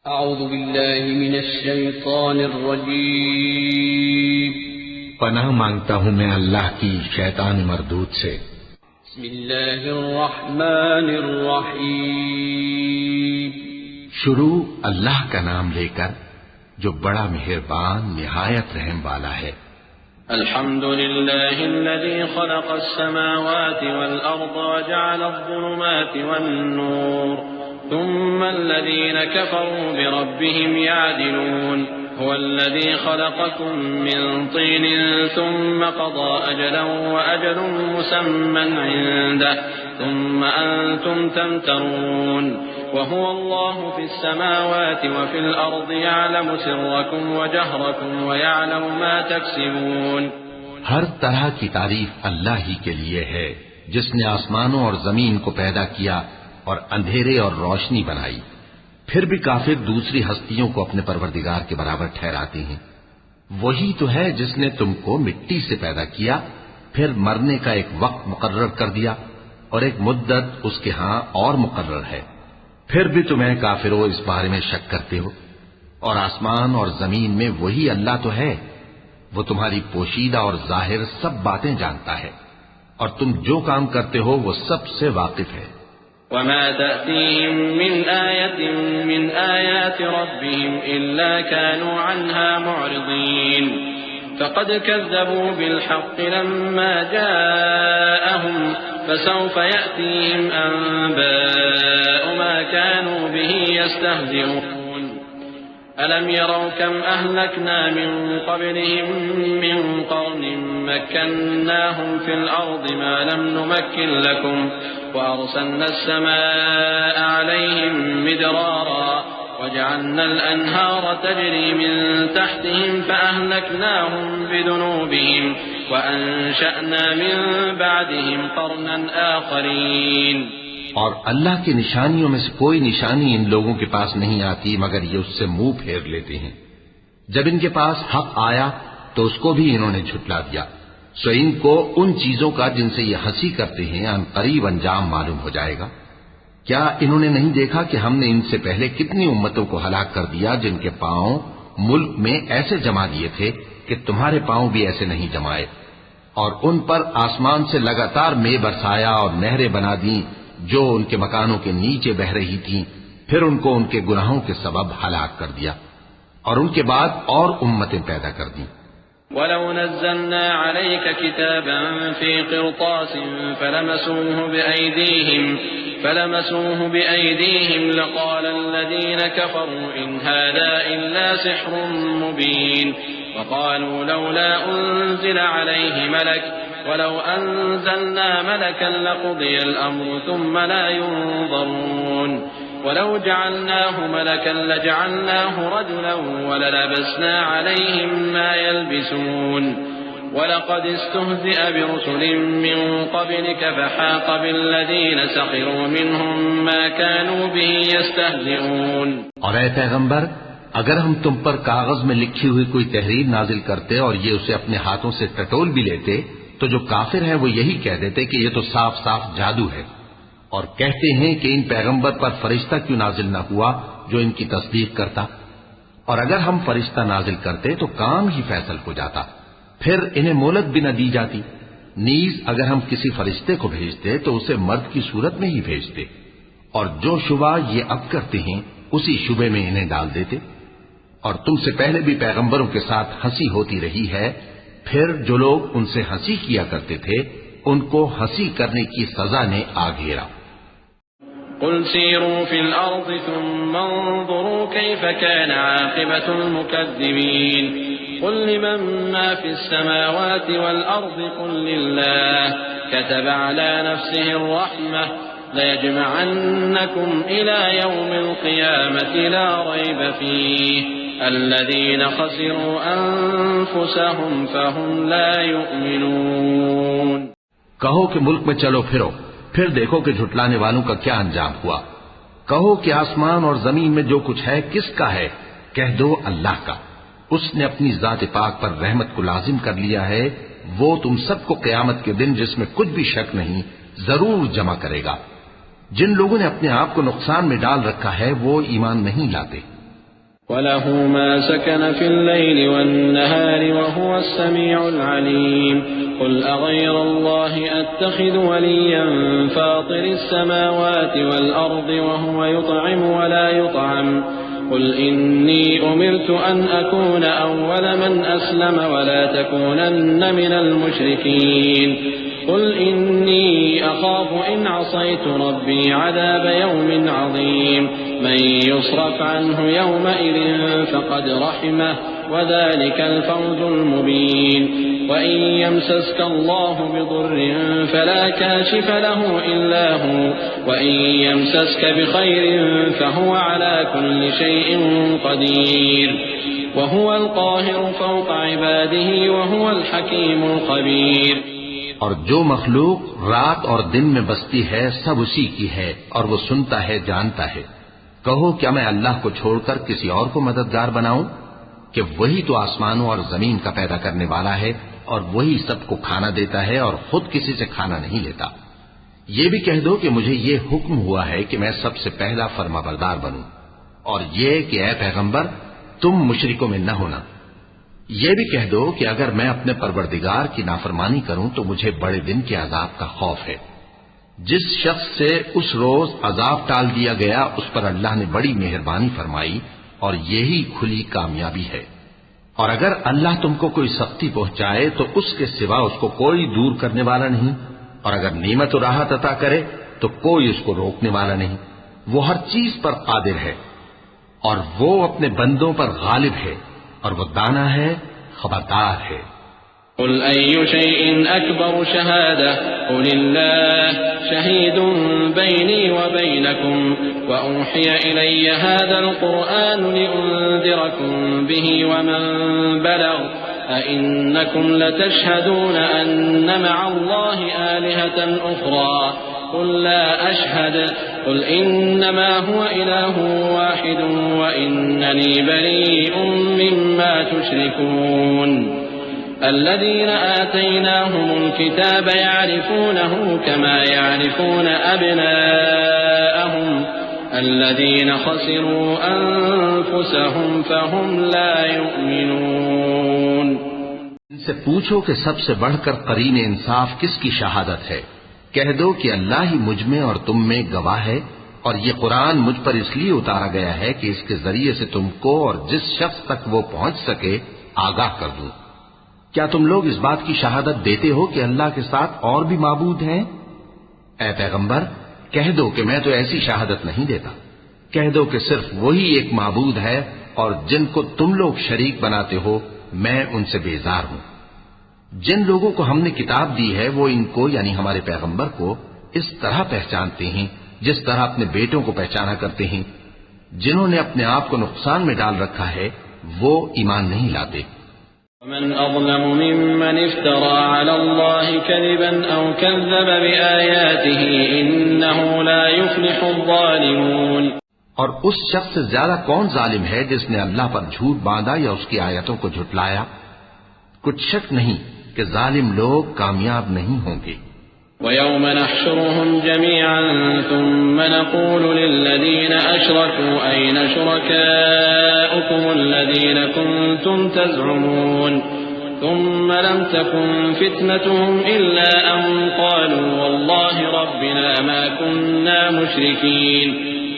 اعوذ باللہ من الشیطان الرجیم پناہ مانگتا ہوں میں اللہ کی شیطان مردود سے۔ بسم اللہ الرحمن الرحیم شروع اللہ کا نام لے کر جو بڑا مہربان نہایت رحم والا ہے۔ الحمد لله الذي خلق السماوات والأرض وجعل الظلمات والنور ثم الذين كفروا بربهم يعدلون هو الذي خلقكم من طين ثم قضى أجلا وأجل مسمى عنده ثم أنتم تمترون وهو الله في السماوات وفي الأرض يعلم سركم وجهركم ويعلم ما تكسبون۔ ہر طرح کی تعریف اللہ ہی کے لیے ہے جس نے آسمانوں اور زمین کو پیدا کیا اور اندھیرے اور روشنی بنائی۔ پھر بھی کافر دوسری ہستیوں کو اپنے پروردگار کے برابر ٹھہراتے ہیں۔ وہی تو ہے جس نے تم کو مٹی سے پیدا کیا، پھر مرنے کا ایک وقت مقرر کر دیا اور ایک مدت اس کے ہاں اور مقرر ہے۔ پھر بھی تمہیں کافروں اس بارے میں شک کرتے ہو، اور آسمان اور زمین میں وہی اللہ تو ہے، وہ تمہاری پوشیدہ اور ظاہر سب باتیں جانتا ہے، اور تم جو کام کرتے ہو وہ سب سے واقف ہے۔ وما تأتيهم من آية من آيات ربهم إلا كانوا عنها معرضين فقد كذبوا بالحق لما جاءهم فسوف يأتيهم أنباء ما كانوا به يستهزئون ألم يروا كم أهلكنا من قبلهم من قرن مكناهم في الأرض ما لم نمكن لكم وأرسلنا السماء عليهم مدرارا وجعلنا الأنهار تجري من تحتهم فأهلكناهم بذنوبهم وأنشأنا من بعدهم قرنا آخرين۔ اور اللہ کی نشانیوں میں سے کوئی نشانی ان لوگوں کے پاس نہیں آتی مگر یہ اس سے منہ پھیر لیتے ہیں۔ جب ان کے پاس حق آیا تو اس کو بھی انہوں نے جھٹلا دیا، سو ان کو ان چیزوں کا جن سے یہ ہنسی کرتے ہیں ان قریب انجام معلوم ہو جائے گا۔ کیا انہوں نے نہیں دیکھا کہ ہم نے ان سے پہلے کتنی امتوں کو ہلاک کر دیا جن کے پاؤں ملک میں ایسے جما دیے تھے کہ تمہارے پاؤں بھی ایسے نہیں جمائے، اور ان پر آسمان سے لگاتار مے برسایا اور نہریں بنا دیں جو ان کے مکانوں کے نیچے بہ رہی تھیں، پھر ان کو ان کے گناہوں کے سبب ہلاک کر دیا، اور ان کے بعد اور امتیں پیدا کر دیں۔ وَلَوْ نَزَّلْنَا عَلَيْكَ كِتَابًا فِي قِرْطَاسٍ فَلَمَسُوهُ بِأَيْدِيهِمْ لَقَالَ الَّذِينَ كَفَرُوا إِنْ هَذَا إِلَّا سِحْرٌ مُبِينٌ وَقَالُوا لَوْلَا أُنزِلَ عَلَيْهِ مَلَكٌ وَلَوْ أَنزَلْنَا مَلَكًا لَقُضِيَ الْأَمْرُ ثُمَّ لَا يُنظَرُونَ وَلَوْ جَعَلْنَاهُ مَلَكًا لَجَعَلْنَاهُ رَجُلًا وَلَلَبَسْنَا عَلَيْهِمْ مَا يَلْبِسُونَ وَلَقَدِ اسْتُهْزِئَ بِرُسُلٍ مِّن قَبْلِكَ فَحَاقَ بِالَّذِينَ سَخِرُوا مِنْهُم مَّا كَانُوا بِهِ يَسْتَهْزِئُونَ۔ اور اے پیغمبر، اگر ہم تم پر کاغذ میں لکھی ہوئی کوئی تحریر نازل کرتے اور یہ اسے اپنے ہاتھوں سے ٹٹول بھی لیتے تو جو کافر ہیں وہ یہی کہہ دیتے کہ یہ تو صاف صاف جادو ہے، اور کہتے ہیں کہ ان پیغمبر پر فرشتہ کیوں نازل نہ ہوا جو ان کی تصدیق کرتا، اور اگر ہم فرشتہ نازل کرتے تو کام ہی فیصل ہو جاتا، پھر انہیں مہلت بھی نہ دی جاتی۔ نیز اگر ہم کسی فرشتے کو بھیجتے تو اسے مرد کی صورت میں ہی بھیجتے، اور جو شبہ یہ اب کرتے ہیں اسی شبے میں انہیں ڈال دیتے۔ اور تم سے پہلے بھی پیغمبروں کے ساتھ ہنسی ہوتی رہی ہے، پھر جو لوگ ان سے ہنسی کیا کرتے تھے ان کو ہنسی کرنے کی سزا نے آ گھیرا۔ قل سيروا في الأرض ثم انظروا كيف كان عاقبة المكذبين قل لمن ما في السماوات والأرض قل لله كتب على نفسه الرحمة ليجمعنكم إلى يوم القيامة لا ريب فيه الذين خسروا أنفسهم فهم لا يؤمنون۔ کہو کہ ملک میں چلو پھرو، پھر دیکھو کہ جھٹلانے والوں کا کیا انجام ہوا۔ کہو کہ آسمان اور زمین میں جو کچھ ہے کس کا ہے؟ کہہ دو اللہ کا۔ اس نے اپنی ذات پاک پر رحمت کو لازم کر لیا ہے، وہ تم سب کو قیامت کے دن جس میں کچھ بھی شک نہیں ضرور جمع کرے گا۔ جن لوگوں نے اپنے آپ کو نقصان میں ڈال رکھا ہے وہ ایمان نہیں لاتے۔ وله ما سكن في الليل والنهار وهو السميع العليم قل أغير الله أتخذ وليا فاطر السماوات والأرض وهو يطعم ولا يطعم قل إني أمرت أن أكون أول من أسلم ولا تكونن من المشركين قل إني أخاف إن عصيت ربي عذاب يوم عظيم من يصرف عنه يومئذ فقد رحمه وذلك الفوز المبين وإن يمسسك الله بضر فلا كاشف له إلا هو وإن يمسسك بخير فهو على كل شيء قدير وهو القاهر فوق عباده وهو الحكيم الخبير اور جو مخلوق رات اور دن میں بستی ہے سب اسی کی ہے اور وہ سنتا ہے جانتا ہے. کہو کیا میں اللہ کو چھوڑ کر کسی اور کو مددگار بناؤں کہ وہی تو آسمانوں اور زمین کا پیدا کرنے والا ہے اور وہی سب کو کھانا دیتا ہے اور خود کسی سے کھانا نہیں لیتا. یہ بھی کہہ دو کہ مجھے یہ حکم ہوا ہے کہ میں سب سے پہلا فرما بردار بنوں اور یہ کہ اے پیغمبر تم مشرکوں میں نہ ہونا. یہ بھی کہہ دو کہ اگر میں اپنے پروردگار کی نافرمانی کروں تو مجھے بڑے دن کے عذاب کا خوف ہے. جس شخص سے اس روز عذاب ٹال دیا گیا اس پر اللہ نے بڑی مہربانی فرمائی اور یہی کھلی کامیابی ہے. اور اگر اللہ تم کو کوئی سختی پہنچائے تو اس کے سوا اس کو کوئی دور کرنے والا نہیں اور اگر نعمت و راحت عطا کرے تو کوئی اس کو روکنے والا نہیں. وہ ہر چیز پر قادر ہے اور وہ اپنے بندوں پر غالب ہے اور وہ دانا ہے خبردار ہے. قل أي شيء أكبر شهادة قل الله شهيد بيني وبينكم وأوحي إلي هذا القرآن لأنذركم به ومن بلغ أئنكم لتشهدون أن مع الله آلهة أخرى قل لا أشهد قل إنما هو إله واحد وإنني بريء مما تشركون الذين آتيناهم الكتاب يعرفونه كما يعرفون أبناءهم الذين خسروا أنفسهم فهم لا يؤمنون. ان سے پوچھو کہ سب سے بڑھ کر قرین انصاف کس کی شہادت ہے. کہہ دو کہ اللہ ہی مجھ میں اور تم میں گواہ ہے اور یہ قرآن مجھ پر اس لیے اتارا گیا ہے کہ اس کے ذریعے سے تم کو اور جس شخص تک وہ پہنچ سکے آگاہ کر دوں. کیا تم لوگ اس بات کی شہادت دیتے ہو کہ اللہ کے ساتھ اور بھی معبود ہیں؟ اے پیغمبر کہہ دو کہ میں تو ایسی شہادت نہیں دیتا. کہہ دو کہ صرف وہی ایک معبود ہے اور جن کو تم لوگ شریک بناتے ہو میں ان سے بیزار ہوں. جن لوگوں کو ہم نے کتاب دی ہے وہ ان کو یعنی ہمارے پیغمبر کو اس طرح پہچانتے ہیں جس طرح اپنے بیٹوں کو پہچانا کرتے ہیں. جنہوں نے اپنے آپ کو نقصان میں ڈال رکھا ہے وہ ایمان نہیں لاتے. ومن أظلم ممن افترى على الله كذبا أو كذب بآياته إنه لا يفلح الظالمون. اور اس شخص سے زیادہ کون ظالم ہے جس نے اللہ پر جھوٹ باندھا یا اس کی آیتوں کو جھٹلایا؟ کچھ شک نہیں کہ ظالم لوگ کامیاب نہیں ہوں گے. وَيَوْمَ نَحْشُرُهُمْ جَمِيعًا ثُمَّ نَقُولُ لِلَّذِينَ أَشْرَكُوا أَيْنَ شُرَكَاؤُكُمُ الَّذِينَ كُنتُمْ تَزْعُمُونَ ثُمَّ لَمْ تَكُنْ فِتْنَتُهُمْ إِلَّا أَنْ قَالُوا وَاللَّهِ رَبِّنَا مَا كُنَّا مُشْرِكِينَ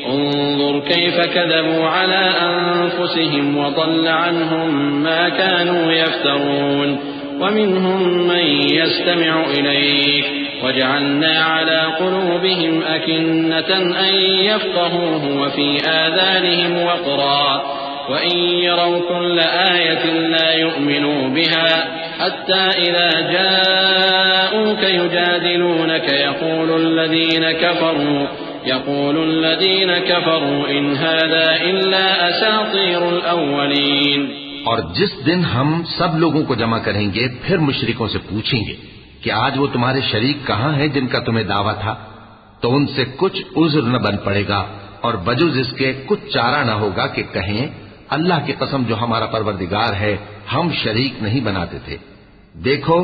انظر كيف كذبوا على أنفسهم وضل عنهم ما كانوا يفترون ومنهم من يستمع إليك وجعلنا على قلوبهم أكنة أن يفقهوه وفي آذانهم وقرا وإن يروا كل آية لا يؤمنوا بها حتى إذا جاءوك يجادلونك يقول الذين كفروا إن هذا إلا أساطير الأولين. اور جس دن ہم سب لوگوں کو جمع کریں گے پھر مشرکوں سے پوچھیں گے کہ آج وہ تمہارے شریک کہاں ہیں جن کا تمہیں دعویٰ تھا، تو ان سے کچھ عذر نہ بن پڑے گا اور بجز اس کے کچھ چارہ نہ ہوگا کہ کہیں اللہ کی قسم جو ہمارا پروردگار ہے ہم شریک نہیں بناتے تھے. دیکھو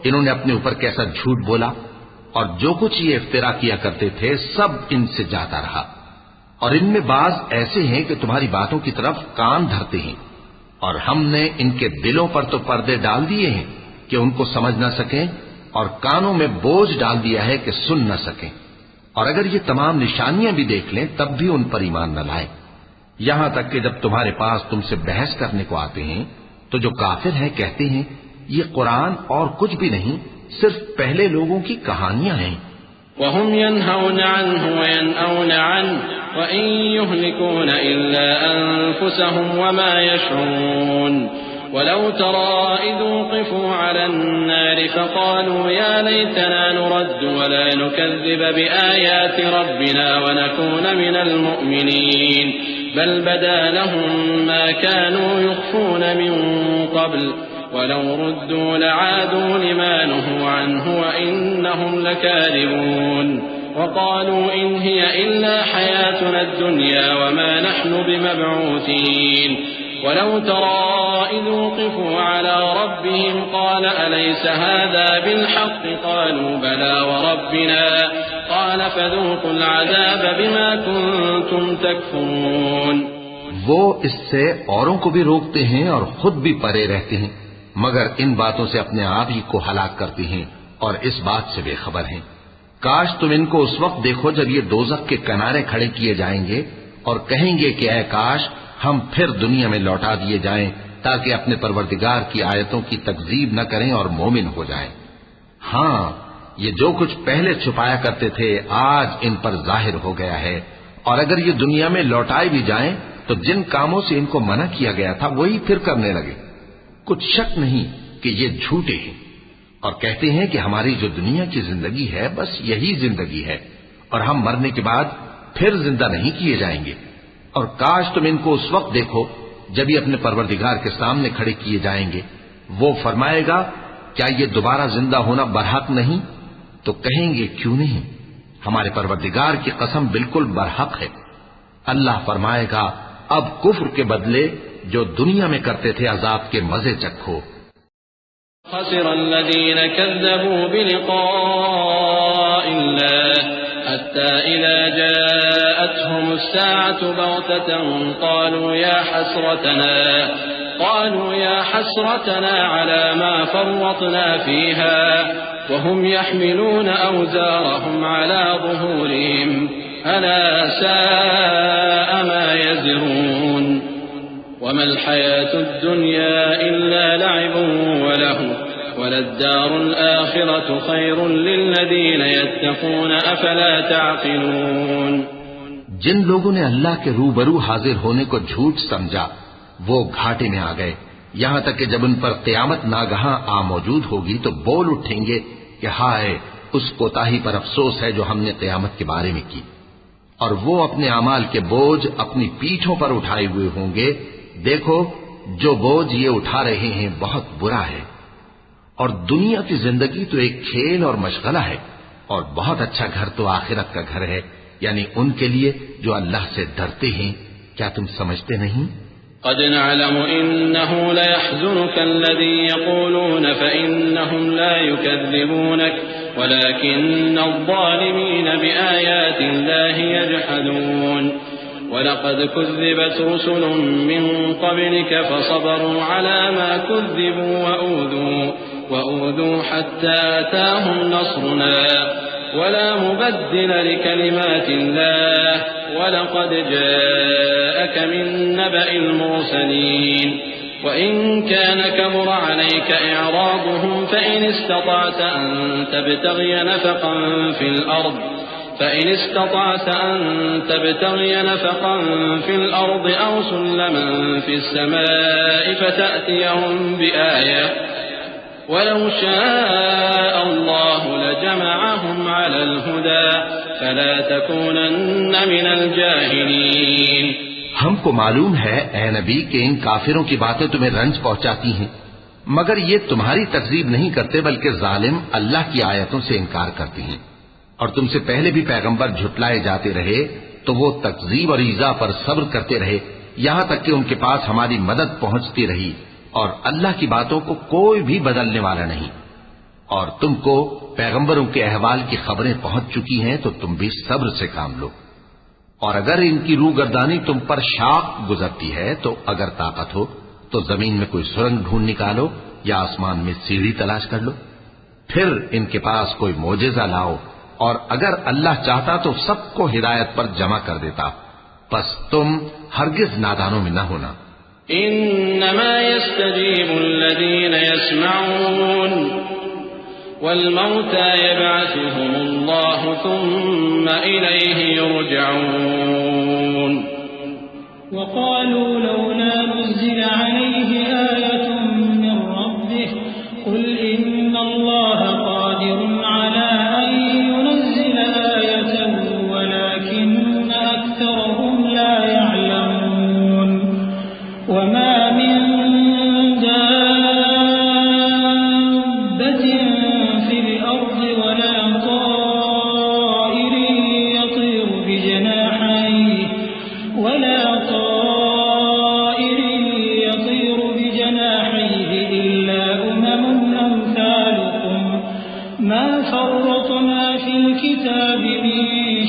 انہوں نے اپنے اوپر کیسا جھوٹ بولا اور جو کچھ یہ افترا کیا کرتے تھے سب ان سے جاتا رہا. اور ان میں بعض ایسے ہیں کہ تمہاری باتوں کی طرف کان دھرتے ہیں، اور ہم نے ان کے دلوں پر تو پردے ڈال دیے ہیں کہ ان کو سمجھ نہ سکیں، اور کانوں میں بوجھ ڈال دیا ہے کہ سن نہ سکیں، اور اگر یہ تمام نشانیاں بھی دیکھ لیں تب بھی ان پر ایمان نہ لائیں، یہاں تک کہ جب تمہارے پاس تم سے بحث کرنے کو آتے ہیں تو جو کافر ہیں کہتے ہیں یہ قرآن اور کچھ بھی نہیں، صرف پہلے لوگوں کی کہانیاں ہیں۔ وهم ينهون عنه وينأون عنه وإن يهلكون إلا أنفسهم وما يشعرون ولو ترى إذ وقفوا على النار فقالوا يا ليتنا نرد ولا نكذب بآيات ربنا ونكون من المؤمنين بل بدا لهم ما كانوا يخفون من قبل ولو ردوا لعادوا لما نهوا عنه وإنهم لكاذبون وقالوا إن هي إلا حياتنا الدنيا وما نحن بمبعوثين ولو ترى إذ وقفوا على ربهم قال أليس هذا بالحق قالوا بلى وربنا قال فذوقوا العذاب بما كنتم تكفرون۔ وہ اس سے اوروں کو بھی روکتے ہیں اور خود بھی پرے رہتے ہیں، مگر ان باتوں سے اپنے آپ ہی کو ہلاک کرتے ہیں اور اس بات سے بے خبر ہیں۔ کاش تم ان کو اس وقت دیکھو جب یہ دوزخ کے کنارے کھڑے کیے جائیں گے اور کہیں گے کہ اے کاش ہم پھر دنیا میں لوٹا دیے جائیں تاکہ اپنے پروردگار کی آیتوں کی تکذیب نہ کریں اور مومن ہو جائیں۔ ہاں، یہ جو کچھ پہلے چھپایا کرتے تھے آج ان پر ظاہر ہو گیا ہے، اور اگر یہ دنیا میں لوٹائے بھی جائیں تو جن کاموں سے ان کو منع کیا گیا تھا وہی پھر کرنے لگے۔ کچھ شک نہیں کہ یہ جھوٹے ہیں، اور کہتے ہیں کہ ہماری جو دنیا کی زندگی ہے بس یہی زندگی ہے اور ہم مرنے کے بعد پھر زندہ نہیں کیے جائیں گے، اور کاش تم ان کو اس وقت دیکھو جب یہ اپنے پروردگار کے سامنے کھڑے کیے جائیں گے، وہ فرمائے گا کیا یہ دوبارہ زندہ ہونا برحق نہیں؟ تو کہیں گے کیوں نہیں، ہمارے پروردگار کی قسم بالکل برحق ہے۔ اللہ فرمائے گا اب کفر کے بدلے جو دنیا میں کرتے تھے عذاب کے مزے چکھو۔ خسر الذين كذبوا بلقاء الله حتى إذا جاءتهم الساعة بغتة قالوا يا حسرتنا على ما فرطنا فيها وهم يحملون أوزارهم على ظهورهم ألا ساء ما يزرون وما الحياة الدنيا إلا لعب وله وللدار الآخرة خير للذين يتقون أفلا تعقلون۔ جن لوگوں نے اللہ کے روبرو حاضر ہونے کو جھوٹ سمجھا وہ گھاٹے میں آ گئے، یہاں تک کہ جب ان پر قیامت ناگہاں آ موجود ہوگی تو بول اٹھیں گے کہ ہائے اس کوتاہی پر افسوس ہے جو ہم نے قیامت کے بارے میں کی، اور وہ اپنے اعمال کے بوجھ اپنی پیٹھوں پر اٹھائے ہوئے ہوں گے۔ دیکھو جو بوجھ یہ اٹھا رہے ہیں بہت برا ہے، اور دنیا کی زندگی تو ایک کھیل اور مشغلہ ہے، اور بہت اچھا گھر تو آخرت کا گھر ہے، یعنی ان کے لیے جو اللہ سے ڈرتے ہیں۔ کیا تم سمجھتے نہیں؟ قد نعلم إنه ليحزنك الذي يقولون فإنهم لا يكذبونك ولكن الظالمين بآيات الله يجحدون ولقد كذبت رسل من قبلك فصبروا على ما كذبوا وأوذوا حتى أتاهم نصرنا ولا مبدل لكلمات الله ولقد جاءك من نبأ المرسلين وإن كان كبر عليك إعراضهم فإن استطعت أن تبتغي نفقا في الأرض أو سلما في السماء فتأتيهم بآية ولو شاء الله لجمعهم على الهدى فلا تكونن من الجاهلين۔ ہم کو معلوم ہے اے نبی کہ ان کافروں کی باتیں تمہیں رنج پہنچاتی ہیں، مگر یہ تمہاری تکذیب نہیں کرتے بلکہ ظالم اللہ کی آیتوں سے انکار کرتے ہیں، اور تم سے پہلے بھی پیغمبر جھٹلائے جاتے رہے تو وہ تکذیب اور ایذا پر صبر کرتے رہے یہاں تک کہ ان کے پاس ہماری مدد پہنچتی رہی، اور اللہ کی باتوں کو کوئی بھی بدلنے والا نہیں، اور تم کو پیغمبروں کے احوال کی خبریں پہنچ چکی ہیں تو تم بھی صبر سے کام لو۔ اور اگر ان کی روگردانی تم پر شاق گزرتی ہے تو اگر طاقت ہو تو زمین میں کوئی سرنگ ڈھونڈ نکالو یا آسمان میں سیڑھی تلاش کر لو، پھر ان کے پاس کوئی معجزہ لاؤ، اور اگر اللہ چاہتا تو سب کو ہدایت پر جمع کر دیتا، پس تم ہرگز نادانوں میں نہ ہونا۔ انما يستجيب الذين يسمعون والموتى يبعثهم الله ثم إليه يرجعون۔ وقالوا لولا نزل عليه آية من ربه قل إن الله قادر على أن ينزل آية ولكن أكثرهم لا يعلمون۔ وما من دابة في الأرض ولا طائر يطير بجناحيه إلا أمم أمثالكم ما فرطنا في الكتاب من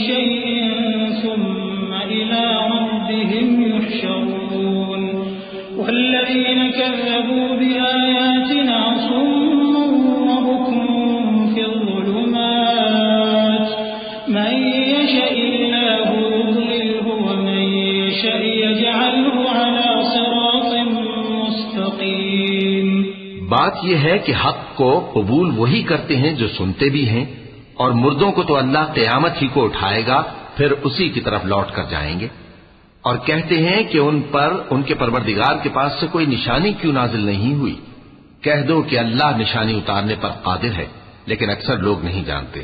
شيء ثم إلى ربهم يحشرون۔ والذين كذبوا بآياتنا صم وبكم في الظلمات من يشاء الله يضلله ومن يشاء يجعله على صراط مستقيم۔ بات یہ ہے کہ حق کو قبول وہی کرتے ہیں جو سنتے بھی ہیں، اور مردوں کو تو اللہ قیامت ہی کو اٹھائے گا، پھر اسی کی طرف لوٹ کر جائیں گے، اور کہتے ہیں کہ ان پر ان کے پروردگار کے پاس سے کوئی نشانی کیوں نازل نہیں ہوئی۔ کہہ دو کہ اللہ نشانی اتارنے پر قادر ہے، لیکن اکثر لوگ نہیں جانتے۔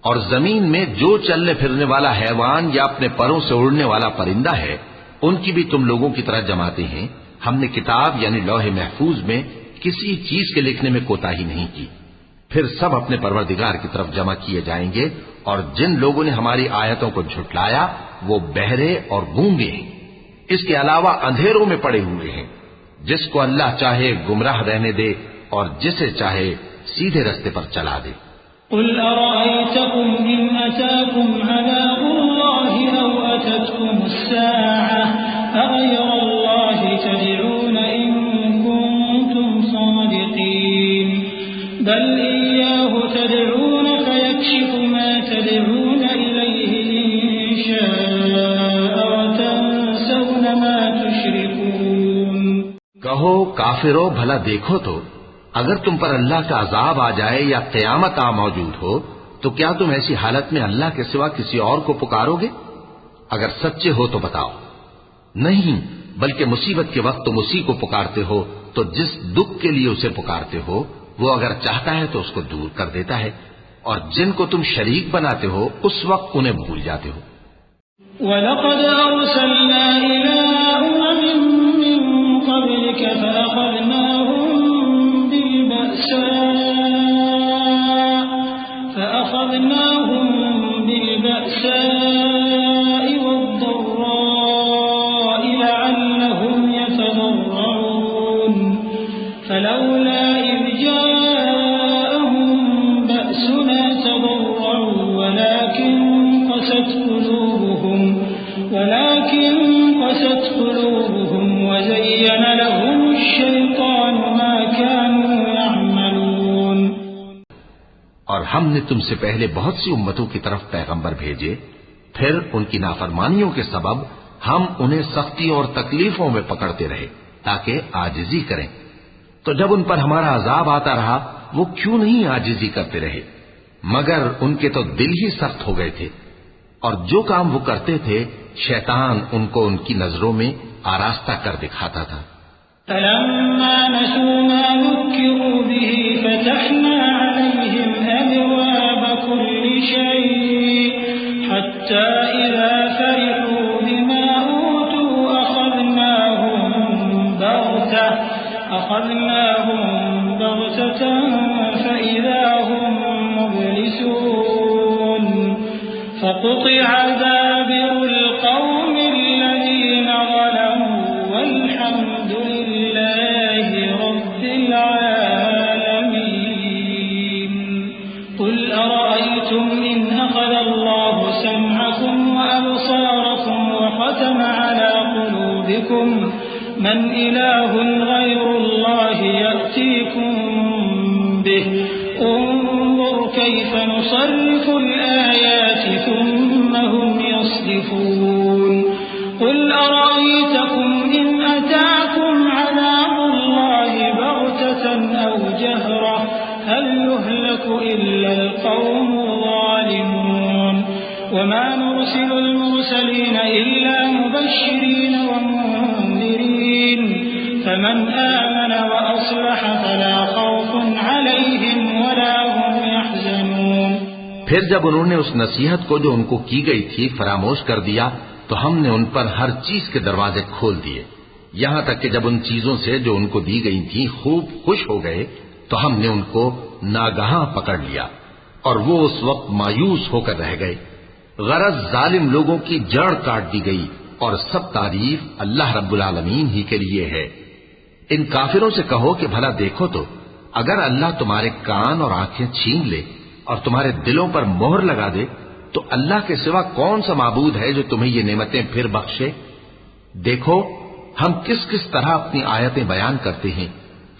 اور زمین میں جو چلنے پھرنے والا حیوان یا اپنے پروں سے اڑنے والا پرندہ ہے، ان کی بھی تم لوگوں کی طرح جماتے ہیں۔ ہم نے کتاب یعنی لوح محفوظ میں کسی چیز کے لکھنے میں کوتاہی نہیں کی۔ پھر سب اپنے پروردگار کی طرف جمع کیے جائیں گے، اور جن لوگوں نے ہماری آیتوں کو جھٹلایا وہ بہرے اور گونگے ہیں، اس کے علاوہ اندھیروں میں پڑے ہوئے ہیں۔ جس کو اللہ چاہے گمراہ رہنے دے اور جسے چاہے سیدھے رستے پر چلا دے۔ قل أرأيتكم إن أتاكم عذاب الله أو أتتكم الساعة أغير الله تدعون إن كنتم صادقين بل إياه تدعون فيكشف ما تدعون إليه إن شاء وتنسون ما تشركون۔ کہو کافرو بھلا دیکھو تو اگر تم پر اللہ کا عذاب آ جائے یا قیامت آ موجود ہو تو کیا تم ایسی حالت میں اللہ کے سوا کسی اور کو پکارو گے؟ اگر سچے ہو تو بتاؤ۔ نہیں، بلکہ مصیبت کے وقت تم اسی کو پکارتے ہو، تو جس دکھ کے لیے اسے پکارتے ہو وہ اگر چاہتا ہے تو اس کو دور کر دیتا ہے، اور جن کو تم شریک بناتے ہو اس وقت انہیں بھول جاتے ہو۔ وَلَقَدْ أَرْسَلْنَا إِلَىٰ أُمَمٍ مِّن قَبْلِكَ فأخذناهم بالبأساء والضراء لعلهم يتضرعون فلولا إذ جاءهم بأسنا تضرعوا ولكن قست قلوبهم وزين لهم الشيطان ما كانوا يعملون۔ اور ہم نے تم سے پہلے بہت سی امتوں کی طرف پیغمبر بھیجے، پھر ان کی نافرمانیوں کے سبب ہم انہیں سختی اور تکلیفوں میں پکڑتے رہے تاکہ عاجزی کریں، تو جب ان پر ہمارا عذاب آتا رہا وہ کیوں نہیں عاجزی کرتے رہے، مگر ان کے تو دل ہی سخت ہو گئے تھے، اور جو کام وہ کرتے تھے شیطان ان کو ان کی نظروں میں آراستہ کر دکھاتا تھا۔ فلما نسوا ما ذكروا به فتحنا عليهم أبواب كل شيء حتى إذا فرحوا بما أوتوا أخذناهم بغتة فإذا هم مبلسون فقطع دابر القوم الذين ظلموا والحمد لله رب العالمين۔ قل أرأيتم إن أخذ الله سمعكم وأبصاركم من إله غير الله يأتيكم به انظر كيف نصرف الآيات ثم هم يصدفون قل أرأيتكم إن أتاكم عذاب الله بغتة أو جهرة هل يهلك إلا القوم الظالمون وما نرسل المرسلين إلا مبشرين ومنذرين فمن آمن وأصلح فلا خوف عليهم ولا هم يحزنون. پھر جب انہوں نے اس نصیحت کو جو ان کو کی گئی تھی فراموش کر دیا تو ہم نے ان پر ہر چیز کے دروازے کھول دیے، یہاں تک کہ جب ان چیزوں سے جو ان کو دی گئی تھی خوب خوش ہو گئے تو ہم نے ان کو ناگہاں پکڑ لیا اور وہ اس وقت مایوس ہو کر رہ گئے. غرض ظالم لوگوں کی جڑ کاٹ دی گئی اور سب تعریف اللہ رب العالمین ہی کے لیے ہے. ان کافروں سے کہو کہ بھلا دیکھو تو اگر اللہ تمہارے کان اور آنکھیں چھین لے اور تمہارے دلوں پر مہر لگا دے تو اللہ کے سوا کون سا معبود ہے جو تمہیں یہ نعمتیں پھر بخشے؟ دیکھو ہم کس کس طرح اپنی آیتیں بیان کرتے ہیں،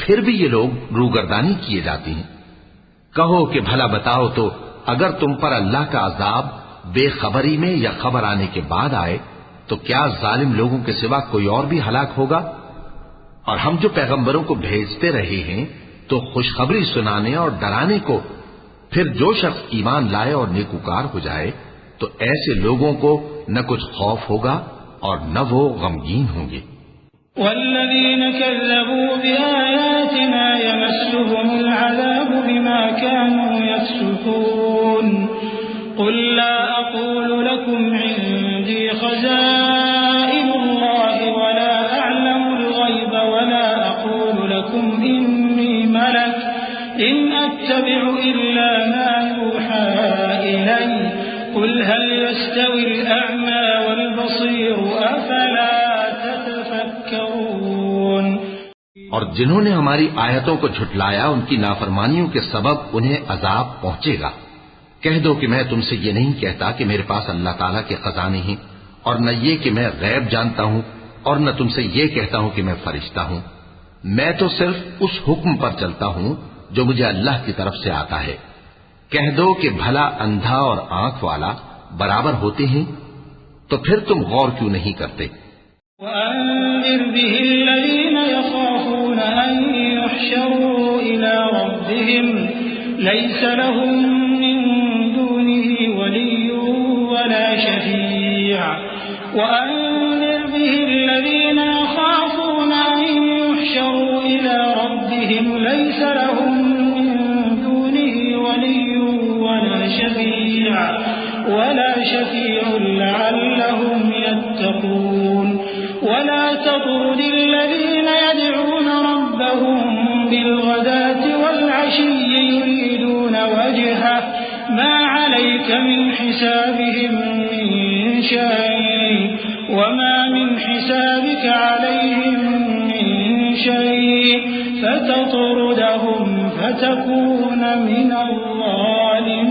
پھر بھی یہ لوگ روگردانی کیے جاتے ہیں. کہو کہ بھلا بتاؤ تو اگر تم پر اللہ کا عذاب بے خبری میں یا خبر آنے کے بعد آئے تو کیا ظالم لوگوں کے سوا کوئی اور بھی ہلاک ہوگا؟ اور ہم جو پیغمبروں کو بھیجتے رہے ہیں تو خوشخبری سنانے اور ڈرانے کو، پھر جو شخص ایمان لائے اور نیکوکار ہو جائے تو ایسے لوگوں کو نہ کچھ خوف ہوگا اور نہ وہ غمگین ہوں گے. والذين كذبوا بآياتنا يمسهم العذاب بما كانوا يفسقون قل لا أقول لكم عندي خزائن الله ولا أعلم الغيب ولا أقول لكم إني ملك إن أتبع إلا ما يوحى إلي قل هل يستوي الأعمى والبصير أفلا تتفكرون. اور جنہوں نے ہماری آیتوں کو جھٹلایا ان کی نافرمانیوں کے سبب انہیں عذاب پہنچے گا. کہہ دو کہ میں تم سے یہ نہیں کہتا کہ میرے پاس اللہ تعالیٰ کے خزانے ہیں، اور نہ یہ کہ میں غیب جانتا ہوں، اور نہ تم سے یہ کہتا ہوں کہ میں فرشتہ ہوں. میں تو صرف اس حکم پر چلتا ہوں جو مجھے اللہ کی طرف سے آتا ہے. کہہ دو کہ بھلا اندھا اور آنکھ والا برابر ہوتے ہیں؟ تو پھر تم غور کیوں نہیں کرتے؟ وَأَنذِرْ بِهِ الَّذِينَ يَخَافُونَ أَن يُحْشَرُوا إِلَى رَبِّهِمْ لَيْسَ لَهُم مِّن دُونِهِ وَلِيٌّ وَلَا شَفِيعٌ وَأَنذِرْ بِهِ الَّذِينَ يَخَافُونَ أَن يُحْشَرُوا إِلَى رَبِّهِمْ لَيْسَ لَهُم مِّن دُونِهِ وَلِيٌّ وَلَا شَفِيعٌ لَعَلَّهُمْ يَتَّقُونَ. ولا تطرد الذين يدعون ربهم بالغداة والعشي يريدون وجهه ما عليك من حسابهم من شيء وما من حسابك عليهم من شيء فتطردهم فتكون من الظالمين.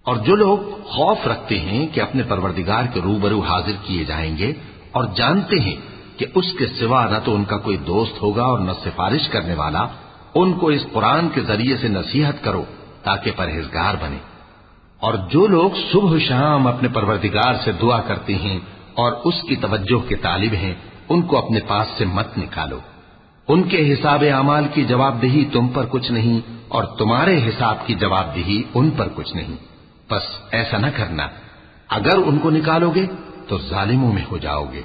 اور جو لوگ خوف رکھتے ہیں کہ اپنے پروردگار کے روبرو حاضر کیے جائیں گے اور جانتے ہیں کہ اس کے سوا نہ تو ان کا کوئی دوست ہوگا اور نہ سفارش کرنے والا، ان کو اس قرآن کے ذریعے سے نصیحت کرو تاکہ پرہیزگار بنے. اور جو لوگ صبح شام اپنے پروردگار سے دعا کرتے ہیں اور اس کی توجہ کے طالب ہیں ان کو اپنے پاس سے مت نکالو. ان کے حساب اعمال کی جواب دہی تم پر کچھ نہیں اور تمہارے حساب کی جواب دہی ان پر کچھ نہیں. بس ایسا نہ کرنا، اگر ان کو نکالو گے تو ظالموں میں ہو جاؤ گے.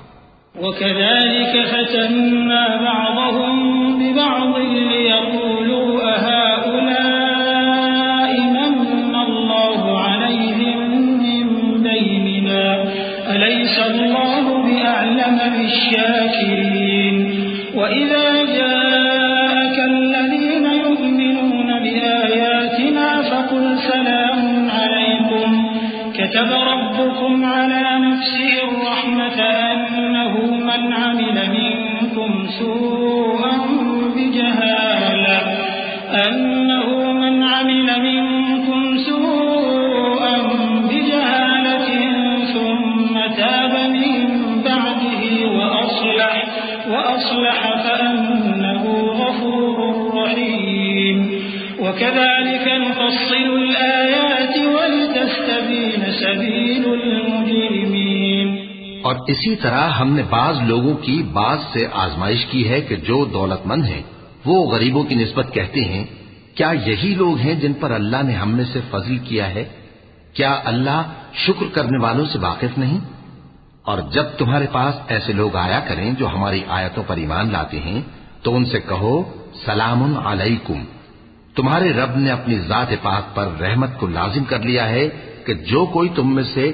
وَكَذَلِكَ فَتَنَّا بَعْضَهُمْ بِبَعْضٍ لِيَقُولُوا أَهَؤُلَاءِ مَنَّ اللَّهُ عَلَيْهِمْ مِنْ بَيْنِنَا أَلَيْسَ اللَّهُ بِأَعْلَمَ بِالشَّاكِرِينَ. وَإِذَا جَاءَكَ الَّذِينَ يُؤْمِنُونَ بِآيَاتِنَا فَقُلْ سَلَامٌ عَلَيْكُمْ كتب ربكم على نفسه الرحمة أنه من عمل منكم سوءا بجهالة ثم تاب من بعده وكذلك نفصل الآيات ولتستبين سبيل المجرمين. اور اسی طرح ہم نے بعض لوگوں کی بعض سے آزمائش کی ہے کہ جو دولت مند ہیں وہ غریبوں کی نسبت کہتے ہیں کیا یہی لوگ ہیں جن پر اللہ نے ہم میں سے فضل کیا ہے؟ کیا اللہ شکر کرنے والوں سے واقف نہیں؟ اور جب تمہارے پاس ایسے لوگ آیا کریں جو ہماری آیتوں پر ایمان لاتے ہیں تو ان سے کہو سلام علیکم. تمہارے رب نے اپنی ذات پاک پر رحمت کو لازم کر لیا ہے کہ جو کوئی تم میں سے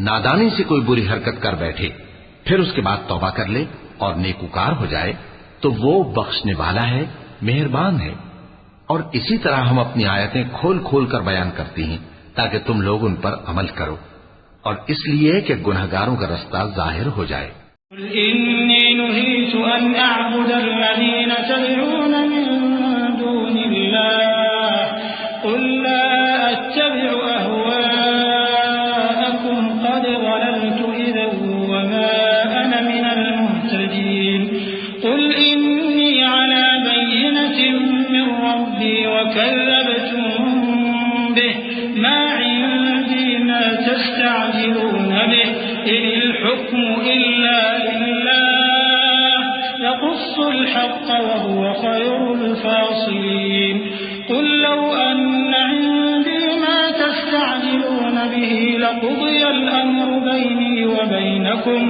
نادانی سے کوئی بری حرکت کر بیٹھے پھر اس کے بعد توبہ کر لے اور نیکوکار ہو جائے تو وہ بخشنے والا ہے، مہربان ہے. اور اسی طرح ہم اپنی آیتیں کھول کھول کر بیان کرتی ہیں تاکہ تم لوگ ان پر عمل کرو، اور اس لیے کہ گنہگاروں کا رستہ ظاہر ہو جائے. قل إني نهيت أن أعبد الذين تدعون من دون الله قل لا أتبع أهواءكم قد ضللت إذا وما أنا من المهتدين. قل إني على بينة من ربي وكذبتم به ما عندي ما تستعجلون به إن الحكم إلا لله يقص الحق وهو خير الفاصلين. قل لو أن عندي ما تستعجلون به لقضي الأمر بيني وبينكم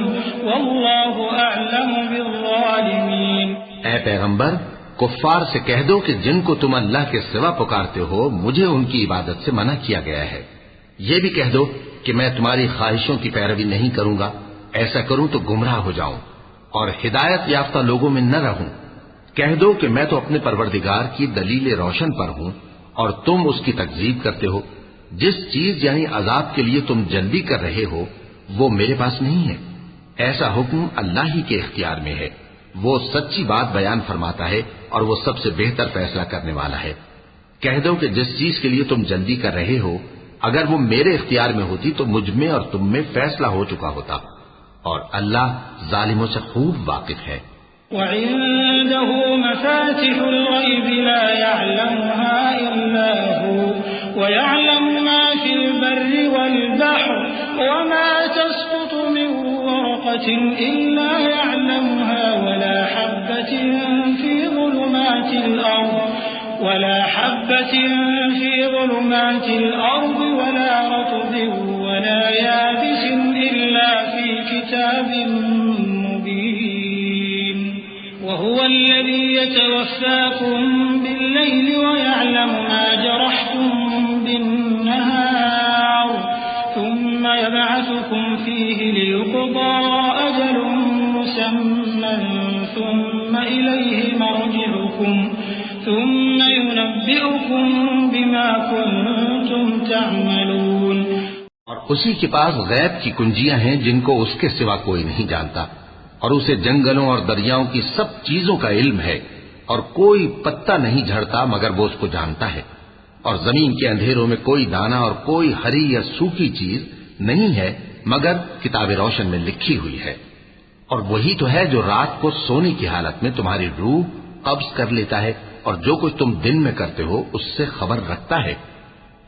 والله أعلم بالظالمين. اے پیغمبر کفار سے کہہ دو کہ جن کو تم اللہ کے سوا پکارتے ہو مجھے ان کی عبادت سے منع کیا گیا ہے. یہ بھی کہہ دو کہ میں تمہاری خواہشوں کی پیروی نہیں کروں گا، ایسا کروں تو گمراہ ہو جاؤں اور ہدایت یافتہ لوگوں میں نہ رہوں. کہہ دو کہ میں تو اپنے پروردگار کی دلیل روشن پر ہوں اور تم اس کی تکذیب کرتے ہو. جس چیز یعنی عذاب کے لیے تم جلدی کر رہے ہو وہ میرے پاس نہیں ہے، ایسا حکم اللہ ہی کے اختیار میں ہے. وہ سچی بات بیان فرماتا ہے اور وہ سب سے بہتر فیصلہ کرنے والا ہے. کہہ دو کہ جس چیز کے لیے تم جلدی کر رہے ہو اگر وہ میرے اختیار میں ہوتی تو مجھ میں اور تم میں فیصلہ ہو چکا ہوتا، اور اللہ ظالموں سے خوب واقف ہے. وعنده مفاتح الغيب لا يعلمها إلا هو ويعلم ما في البر والبحر وما تسقط من ورقة إلا يعلمها ولا حبة في ظلمات الأرض ولا رطب ولا يابس إلا في كتاب مبين. وهو الذي يتوفاكم بالليل ويعلم ما جرحتم بالنهار ثم يبعثكم فيه ليقضى أجل مسمى ثم إليه مرجعكم ثم ينبئكم بما كنتم تعملون. اور اسی کے پاس غیب کی کنجیاں ہیں جن کو اس کے سوا کوئی نہیں جانتا، اور اسے جنگلوں اور دریاؤں کی سب چیزوں کا علم ہے، اور کوئی پتا نہیں جھڑتا مگر وہ اس کو جانتا ہے. اور زمین کے اندھیروں میں کوئی دانہ اور کوئی ہری یا سوکھی چیز نہیں ہے مگر کتاب روشن میں لکھی ہوئی ہے. اور وہی تو ہے جو رات کو سونے کی حالت میں تمہاری روح قبض کر لیتا ہے اور جو کچھ تم دن میں کرتے ہو اس سے خبر رکھتا ہے،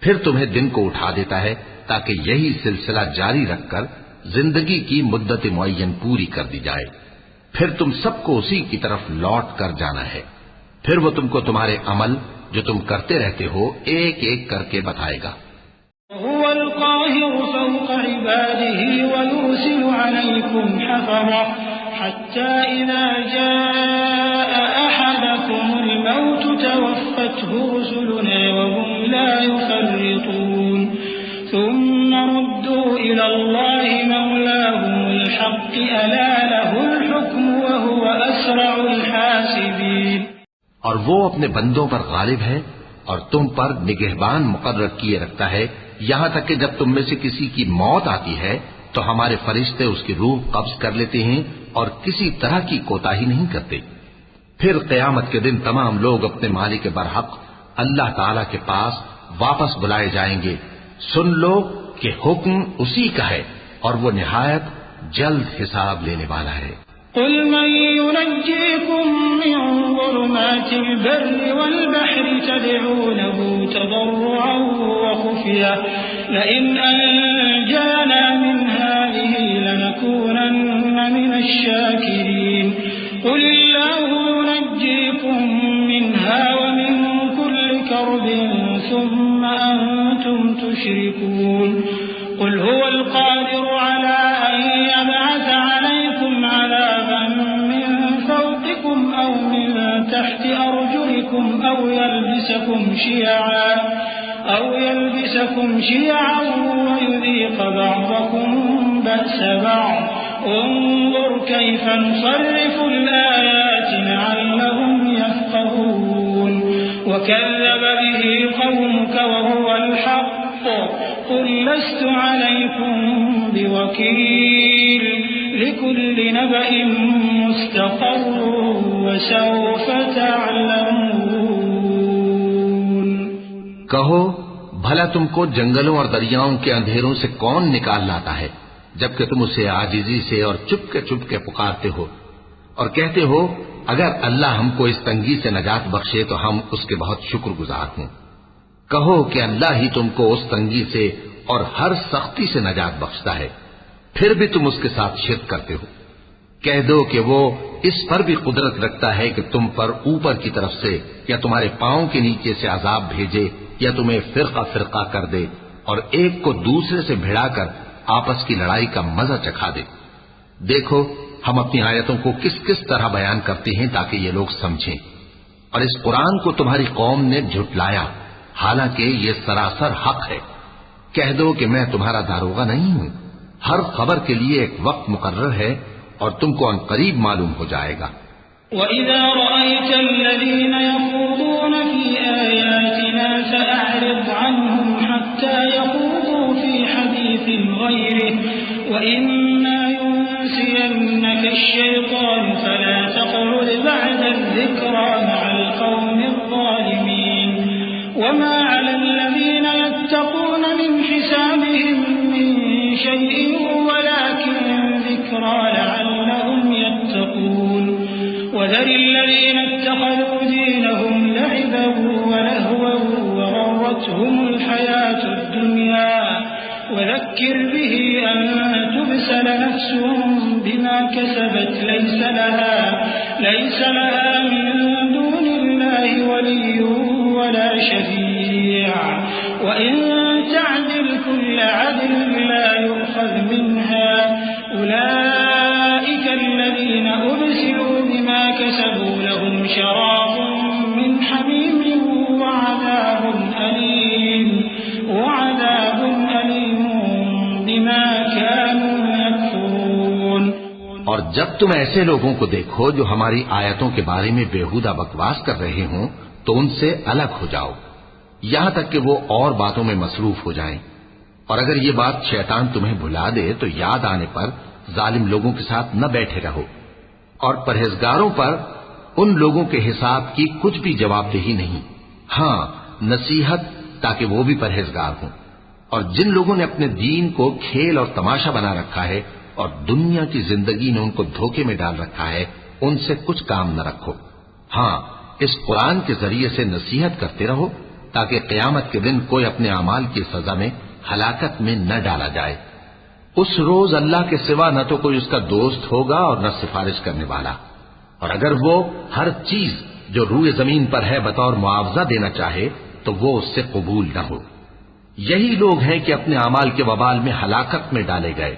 پھر تمہیں دن کو اٹھا دیتا ہے تاکہ یہی سلسلہ جاری رکھ کر زندگی کی مدت معین پوری کر دی جائے. پھر تم سب کو اسی کی طرف لوٹ کر جانا ہے. پھر وہ تم کو تمہارے عمل جو تم کرتے رہتے ہو ایک ایک کر کے بتائے گا. هو القاهر فوق عباده ويرسل عليكم حفظة حتى إذا جاء أحدكم الموت توفته رسلنا وهم لا يفرطون ثم ردوا إلى الله مولاهم الحق ألا له الحكم وهو أسرع الحاسبين. اور وہ اپنے بندوں پر غالب ہے اور تم پر نگہبان مقرر کیے رکھتا ہے یہاں تک کہ جب تم میں سے کسی کی موت آتی ہے تو ہمارے فرشتے اس کی روح قبض کر لیتے ہیں اور کسی طرح کی کوتاہی نہیں کرتے. پھر قیامت کے دن تمام لوگ اپنے مالک برحق اللہ تعالی کے پاس واپس بلائے جائیں گے. سن لو کہ حکم اسی کا ہے اور وہ نہایت جلد حساب لینے والا ہے. قل من ينجيكم من ظلمات البر والبحر تدعونه تضرعا وخفيا لئن أنجانا من هذه لنكونن من الشاكرين قل الله ينجيكم منها ومن كل كرب ثم أنتم تشركون قل هو القادر على أن يبعث عليكم عذابا من فوقكم أو من تحت أرجلكم أو يلبسكم شيعا ويذيق بعضكم بأس بعض انظر كيف نصرف الآيات لعلهم يفقهون وكذب به قومك وهو الحق قل لست عليكم بوكيل لكل نبأ مستقر وسوف تعلمون کہو بھلا تم کو جنگلوں اور دریاؤں کے اندھیروں سے کون نکال لاتا ہے جبکہ تم اسے عاجزی سے اور چپ کے پکارتے ہو اور کہتے ہو اگر اللہ ہم کو اس تنگی سے نجات بخشے تو ہم اس کے بہت شکر گزار ہوں کہو کہ اللہ ہی تم کو اس تنگی سے اور ہر سختی سے نجات بخشتا ہے پھر بھی تم اس کے ساتھ شرک کرتے ہو کہہ دو کہ وہ اس پر بھی قدرت رکھتا ہے کہ تم پر اوپر کی طرف سے یا تمہارے پاؤں کے نیچے سے عذاب بھیجے یا تمہیں فرقہ کر دے اور ایک کو دوسرے سے بھڑا کر آپس کی لڑائی کا مزہ چکھا دے دیکھو ہم اپنی آیتوں کو کس کس طرح بیان کرتے ہیں تاکہ یہ لوگ سمجھیں اور اس قرآن کو تمہاری قوم نے جھٹلایا حالانکہ یہ سراسر حق ہے کہہ دو کہ میں تمہارا داروغہ نہیں ہوں ہر خبر کے لیے ایک وقت مقرر ہے اور تم کو ان قریب معلوم ہو جائے گا وَإِذَا رَأَيْتَ الَّذِينَ يَخُوضُونَ فِي آيَاتِنَا فَأَعْرِضْ عَنْهُمْ حَتَّى يَخُوضُوا فِي حَدِيثٍ غَيْرِهِ وَإِمَّا يُنسِيَنَّكَ الشَّيْطَانُ فَلَا تَقْعُدْ بَعْدَ الذِّكْرَى مَعَ الْقَوْمِ الظَّالِمِينَ وَمَا عَلَى الَّذِينَ يَتَّقُونَ مِنْ حِسَابِهِمْ مِنْ شَيْءٍ وَلَكِنْ ذِكْرَى لَعَلَّهُمْ يَتَّقُونَ وَذَرِ الَّذِينَ اتَّخَذُوا دِينَهُمْ لَعِبًا وَلَهْوًا وَغَرَّتْهُمُ الْحَيَاةُ الدُّنْيَا وَذَكِّرْ بِهِ أَن تُبْسَلَ نَفْسٌ بِمَا كَسَبَتْ لَيْسَ لَهَا مِن دُونِ اللَّهِ وَلِيٌّ وَلَا شَفِيعٌ وَإِن تَعْدِلْ كُلَّ عَدْلٍ لَّا يُؤْخَذْ مِنْهَا أُولَئِكَ الَّذِينَ أُبْسِلُوا بِمَا كَسَبُوا لَهُمْ شَرَابٌ مِّنْ حَمِيمٍ وَعَذَابٌ أَلِيمٌ بِمَا كَانُوا يَكْفُرُونَ اور جب تم ایسے لوگوں کو دیکھو جو ہماری آیتوں کے بارے میں بیہودہ بکواس کر رہے ہوں تو ان سے الگ ہو جاؤ یہاں تک کہ وہ اور باتوں میں مصروف ہو جائیں اور اگر یہ بات شیطان تمہیں بھلا دے تو یاد آنے پر ظالم لوگوں کے ساتھ نہ بیٹھے رہو اور پرہیزگاروں پر ان لوگوں کے حساب کی کچھ بھی جواب دہی نہیں ہاں نصیحت تاکہ وہ بھی پرہیزگار ہوں اور جن لوگوں نے اپنے دین کو کھیل اور تماشا بنا رکھا ہے اور دنیا کی زندگی نے ان کو دھوکے میں ڈال رکھا ہے ان سے کچھ کام نہ رکھو ہاں اس قرآن کے ذریعے سے نصیحت کرتے رہو تاکہ قیامت کے دن کوئی اپنے اعمال کی سزا میں ہلاکت میں نہ ڈالا جائے اس روز اللہ کے سوا نہ تو کوئی اس کا دوست ہوگا اور نہ سفارش کرنے والا اور اگر وہ ہر چیز جو روئے زمین پر ہے بطور معاوضہ دینا چاہے تو وہ اس سے قبول نہ ہو یہی لوگ ہیں کہ اپنے اعمال کے وبال میں ہلاکت میں ڈالے گئے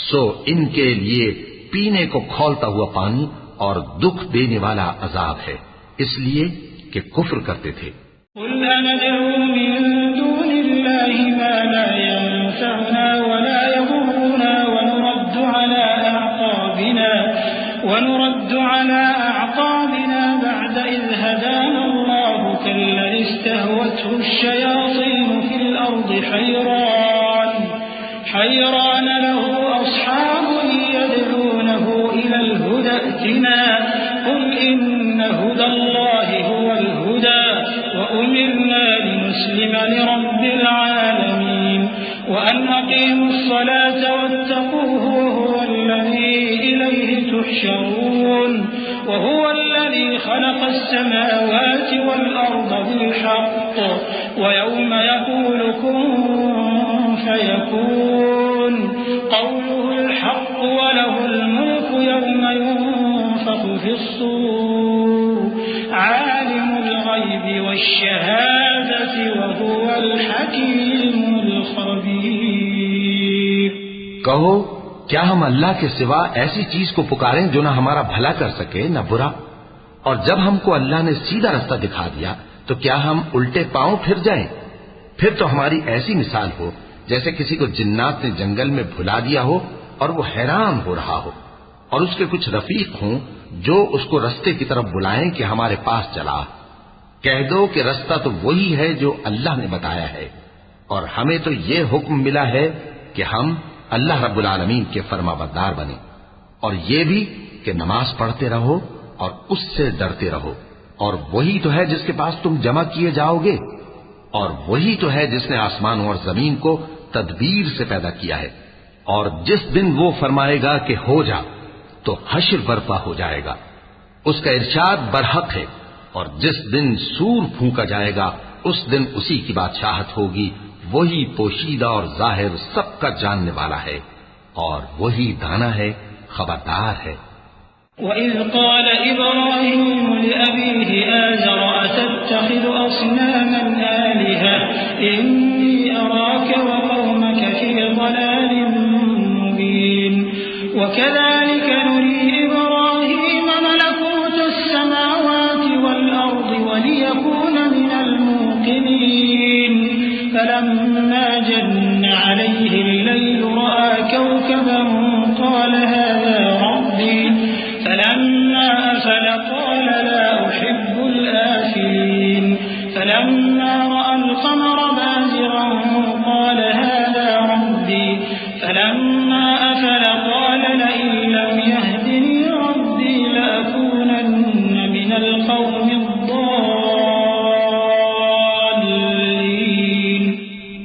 سو ان کے لیے پینے کو کھولتا ہوا پانی اور دکھ دینے والا عذاب ہے اس لیے کہ کفر کرتے تھے قل أندعو من دون الله ما لا ينفعنا ولا يضرنا ونرد على أعقابنا بعد إذ هدانا الله كالذي استهوته الشياطين في الأرض حيران له أصحاب يدعونه إلى الهدى ائتنا قل إن هدى الله هو الهدى وأمرنا لنسلم لرب العالمين وأن أقيموا الصلاة واتقوه وهو الذي إليه تحشرون وهو الذي خلق السماوات والأرض بالحق ويوم يقول كن فيكون قوله الحق وله الملك يوم ينفخ في الصور عالم الغيب والشهادة وهو الحكيم الخبير. کہو کیا ہم اللہ کے سوا ایسی چیز کو پکاریں جو نہ ہمارا بھلا کر سکے نہ برا؟ اور جب ہم کو اللہ نے سیدھا رستہ دکھا دیا تو کیا ہم الٹے پاؤں پھر جائیں؟ پھر تو ہماری ایسی مثال ہو جیسے کسی کو جنات نے جنگل میں بھلا دیا ہو اور وہ حیران ہو رہا ہو، اور اس کے کچھ رفیق ہوں جو اس کو رستے کی طرف بلائیں کہ ہمارے پاس چلا. کہہ دو کہ رستہ تو وہی ہے جو اللہ نے بتایا ہے، اور ہمیں تو یہ حکم ملا ہے کہ ہم اللہ رب العالمین کے فرما بردار بنیں، اور یہ بھی کہ نماز پڑھتے رہو اور اس سے ڈرتے رہو، اور وہی تو ہے جس کے پاس تم جمع کیے جاؤ گے، اور وہی تو ہے جس نے آسمانوں اور زمین کو تدبیر سے پیدا کیا ہے، اور جس دن وہ فرمائے گا کہ ہو جا تو حشر برپا ہو جائے گا، اس کا ارشاد برحق ہے، اور جس دن سور پھونکا جائے گا اس دن اسی کی بادشاہت ہوگی، وہی پوشیدہ اور ظاہر سب کا جاننے والا ہے، اور وہی دانا ہے، خبردار ہے. وَإِذْ قَالَ إِبْرَاهِيمُ لِأَبِيهِ آزَرَ أَتَتَّخِذُ أَصْنَامًا آلِهَةً إِنِّي أَرَاكَ وَقَوْمَكَ فِي ضَلَالٍ مُّبِينٍ. وَكَذَلِكَ نُرِي إِبْرَاهِيمَ مَلَكُوتَ السَّمَاوَاتِ وَالْأَرْضِ وَلِيَكُونَ مِنَ الْمُوقِنِينَ. فَلَمَّا جَنَّ عَلَيْهِ اللَّيْلُ رَأَى كَوْكَبًا قَالَ هَذَا رَبِّي فَلَمَّا أَفَلَ قَالَ لَا أُحِبُّ الْآفِلِينَ. فَلَمَّا رَأَى الْقَمَرَ بَازِغًا قَالَ هَذَا رَبِّي فَلَمَّا أَفَلَ قَالَ لَئِن لَّمْ يَهْدِنِي رَبِّي لَأَكُونَنَّ مِنَ الْقَوْمِ الضَّالِّينَ.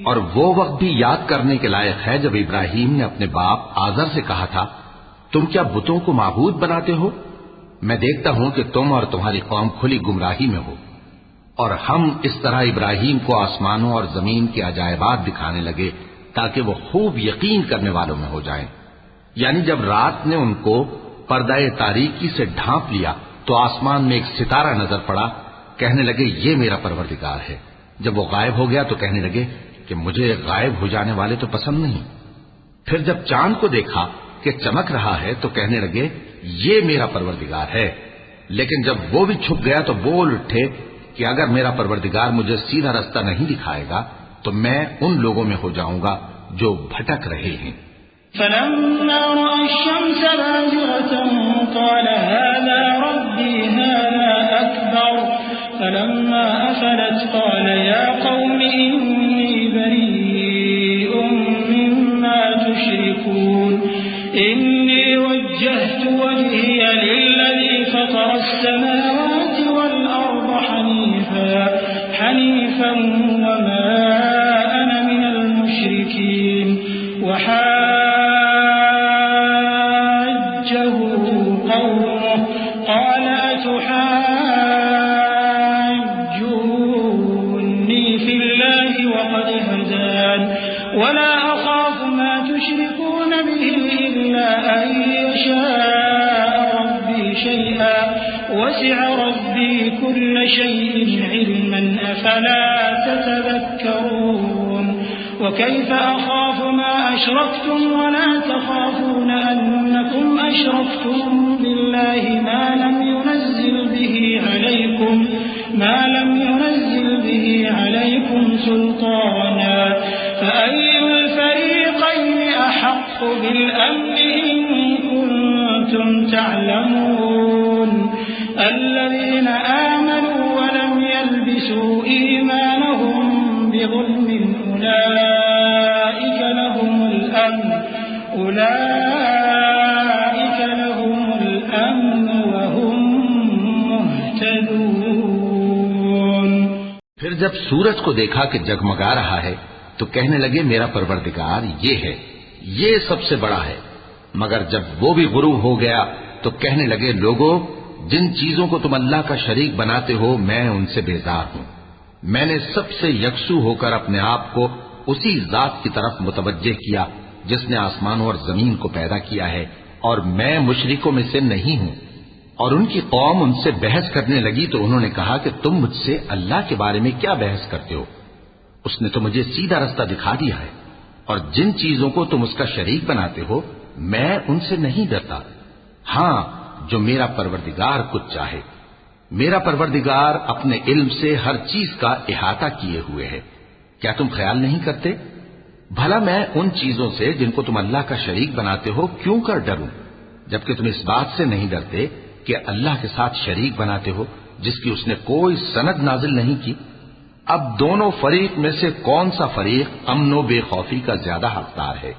اور وہ وقت بھی یاد کرنے کے لائق ہے جب ابراہیم نے اپنے باپ آزر سے کہا تھا تم کیا بتوں کو معبود بناتے ہو؟ میں دیکھتا ہوں کہ تم اور تمہاری قوم کھلی گمراہی میں ہو. اور ہم اس طرح ابراہیم کو آسمانوں اور زمین کے عجائبات دکھانے لگے تاکہ وہ خوب یقین کرنے والوں میں ہو جائیں. یعنی جب رات نے ان کو پردہ تاریکی سے ڈھانپ لیا تو آسمان میں ایک ستارہ نظر پڑا، کہنے لگے یہ میرا پروردگار ہے. جب وہ غائب ہو گیا تو کہنے لگے کہ مجھے غائب ہو جانے والے تو پسند نہیں. پھر جب چاند کو دیکھا کہ چمک رہا ہے تو کہنے لگے یہ میرا پروردگار ہے. لیکن جب وہ بھی چھپ گیا تو بول اٹھے کہ اگر میرا پروردگار مجھے سیدھا رستہ نہیں دکھائے گا تو میں ان لوگوں میں ہو جاؤں گا جو بھٹک رہے ہیں. فَلَمَّا رَأَى الشَّمْسَ بَازِغَةً قَالَ هَذَا رَبِّي هَذَا أَكْبَرُ. فَلَمَّا أَفَلَتْ قَالَ يَا قَوْمِ إِنِّي بَرِيءٌ مِّمَّا تُشْرِكُونَ. إِنِّي وَجَّهْتُ وَجْهِيَ لِلَّذِي فَطَرَ السَّمَاوَاتِ وَالْأَرْضَ حَنِيفًا وَمَا أَنَا مِنَ الْمُشْرِكِينَ. وحاجه قومه قال أتحاجوني في الله وقد هدان ولا أخاف ما تشركون به إلا أن يشاء ربي شيئا وسع ربي كل شيء علما أفلا تتذكرون. وكيف أخاف ما أشركتم ولا تخافون أنكم أشركتم بالله ما لم ينزل به عليكم سلطانا فأي الفريقين أحق بالأمن إن كنتم تعلمون. الذين آمنوا ولم يلبسوا إيمانهم بظلم أولئك لهم الأمن وهم مهتدون. پھر جب سورج کو دیکھا کہ جگمگا رہا ہے تو کہنے لگے میرا پروردگار یہ ہے، یہ سب سے بڑا ہے. مگر جب وہ بھی غروب ہو گیا تو کہنے لگے لوگوں جن چیزوں کو تم اللہ کا شریک بناتے ہو میں ان سے بیزار ہوں. میں نے سب سے یکسو ہو کر اپنے آپ کو اسی ذات کی طرف متوجہ کیا جس نے آسمانوں اور زمین کو پیدا کیا ہے اور میں مشرکوں میں سے نہیں ہوں. اور ان کی قوم ان سے بحث کرنے لگی تو انہوں نے کہا کہ تم مجھ سے اللہ کے بارے میں کیا بحث کرتے ہو؟ اس نے تو مجھے سیدھا رستہ دکھا دیا ہے اور جن چیزوں کو تم اس کا شریک بناتے ہو میں ان سے نہیں ڈرتا. ہاں جو میرا پروردگار کچھ چاہے. میرا پروردگار اپنے علم سے ہر چیز کا احاطہ کیے ہوئے ہے. کیا تم خیال نہیں کرتے؟ بھلا میں ان چیزوں سے جن کو تم اللہ کا شریک بناتے ہو کیوں کر ڈروں جبکہ تم اس بات سے نہیں ڈرتے کہ اللہ کے ساتھ شریک بناتے ہو جس کی اس نے کوئی سند نازل نہیں کی. اب دونوں فریق میں سے کون سا فریق امن و بے خوفی کا زیادہ حقدار ہے؟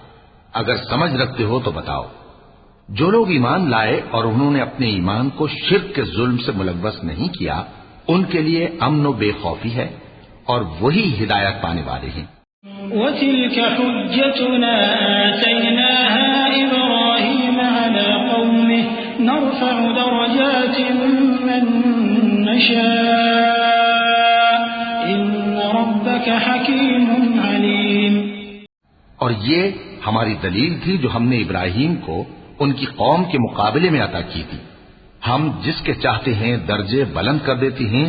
اگر سمجھ رکھتے ہو تو بتاؤ. جو لوگ ایمان لائے اور انہوں نے اپنے ایمان کو شرک کے ظلم سے ملوث نہیں کیا ان کے لیے امن و بے خوفی ہے اور وہی ہدایت پانے والے ہیں. وَتِلْكَ حُجَّتُنَا آتَيْنَاهَا إِبْرَاهِيمَ عَلَى قَوْمِهِ نَرْفَعُ دَرَجَاتٍ مَّن نَّشَاءُ إِنَّ رَبَّكَ حَكِيمٌ عَلِيمٌ. اور یہ ہماری دلیل تھی جو ہم نے ابراہیم کو ان کی قوم کے مقابلے میں عطا کی تھی. ہم جس کے چاہتے ہیں درجے بلند کر دیتی ہیں.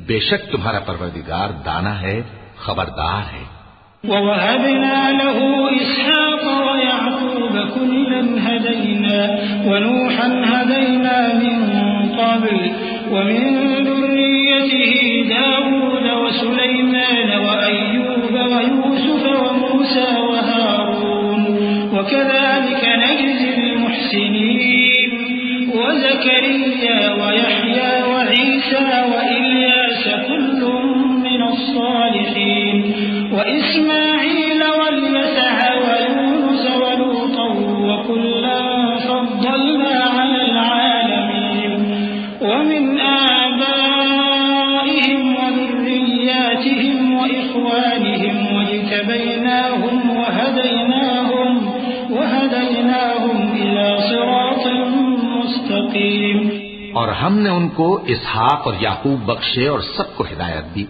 بے شک تمہارا پروردگار دانا ہے خبردار ہے. وَوَهَبْنَا لَهُ إِسْحَاقَ وَيَعْقُوبَ كُلًّا هَدَيْنَا وَنُوحًا هَدَيْنَا مِن قَبْلُ وَمِن ذُرِّيَّتِهِ دَاوُودَ وَسُلَيْمَانَ وَأَيُّوبَ وَيُوسُفَ وَمُوسَى وَهَارُونَ وَكَذَلِكَ نَجْزِي الْمُحْسِنِينَ وَزَكَرِيَّا وَيَحْيَى وَعِيسَى وَإِلْيَاسَ كُلٌّ مِّنَ الصَّالِحِينَ وإسماعيل واليسع ويونس ولوطا وكلا فضلنا على العالمين ومن آبائهم وذرياتهم وإخوانهم واجتبيناهم وهديناهم إلى صراط مستقيم. اور ہم نے ان کو اسحاق اور یعقوب بخشے اور سب کو ہدایت دی.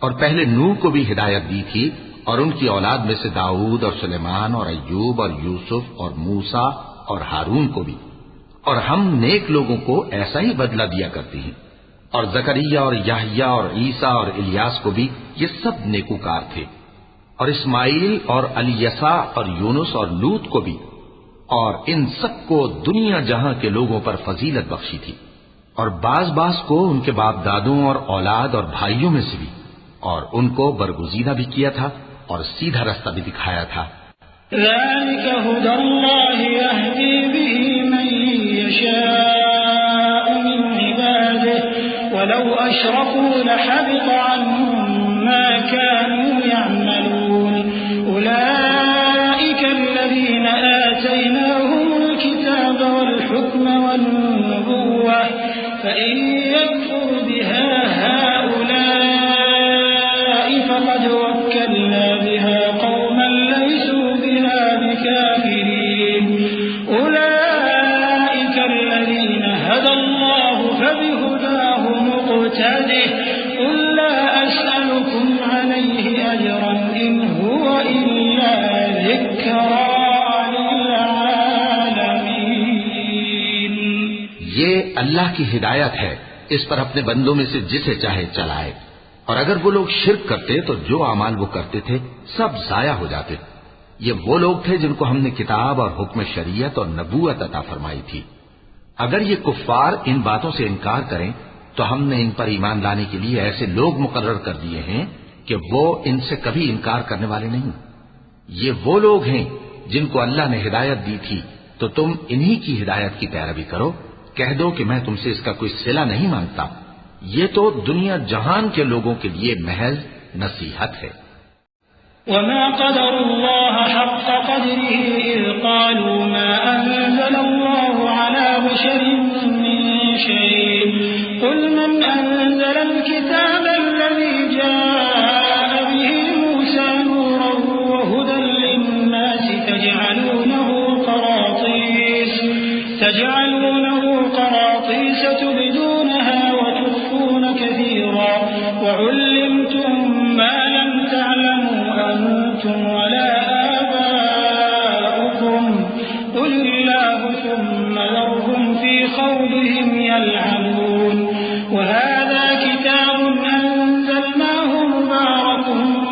اور پہلے نوح کو بھی ہدایت دی تھی اور ان کی اولاد میں سے داؤد اور سلیمان اور ایوب اور یوسف اور موسیٰ اور ہارون کو بھی. اور ہم نیک لوگوں کو ایسا ہی بدلہ دیا کرتے ہیں. اور زکریا اور یحییٰ اور عیسیٰ اور الیاس کو بھی یہ سب نیکوکار تھے. اور اسماعیل اور الیسع اور یونس اور لوط کو بھی. اور ان سب کو دنیا جہاں کے لوگوں پر فضیلت بخشی تھی. اور بعض کو ان کے باپ دادوں اور اولاد اور بھائیوں میں سے بھی. اور ان کو برگزیدہ بھی کیا تھا اور سیدھا رستہ بھی دکھایا تھا. ذلك هدى الله يهدي به من يشاء من عباده ولو أشركوا لحبط عنهم ما كانوا يعملون. أولئك الذين آتيناهم الكتاب والحكم والنبوة فإن يكفر بها فقد وكلنا بها قوما ليسوا بها بكافرين. أولئك الذين هدى الله فبهداه مقتده قل لا أسألكم عليه أجرا إن هو إلا ذكرى للعالمين. یہ اللہ کی ہدایت ہے اس پر اپنے بندوں میں سے جسے چاہے چلائے. اور اگر وہ لوگ شرک کرتے تو جو اعمال وہ کرتے تھے سب ضائع ہو جاتے. یہ وہ لوگ تھے جن کو ہم نے کتاب اور حکم شریعت اور نبوت عطا فرمائی تھی. اگر یہ کفار ان باتوں سے انکار کریں تو ہم نے ان پر ایمان لانے کے لیے ایسے لوگ مقرر کر دیے ہیں کہ وہ ان سے کبھی انکار کرنے والے نہیں. یہ وہ لوگ ہیں جن کو اللہ نے ہدایت دی تھی تو تم انہی کی ہدایت کی پیروی کرو. کہہ دو کہ میں تم سے اس کا کوئی صلہ نہیں مانگتا. یہ تو دنیا جہان کے لوگوں کے لیے محض نصیحت ہے. وما قدر الله حق قدره إذ قالوا ما أنزل الله على بشر من شيء قل من أنزل الكتاب الذي جاء به موسى نورا وهدى للناس تجعلونه قراطيس يلعنون وهذا كتاب أنزلناه مبارك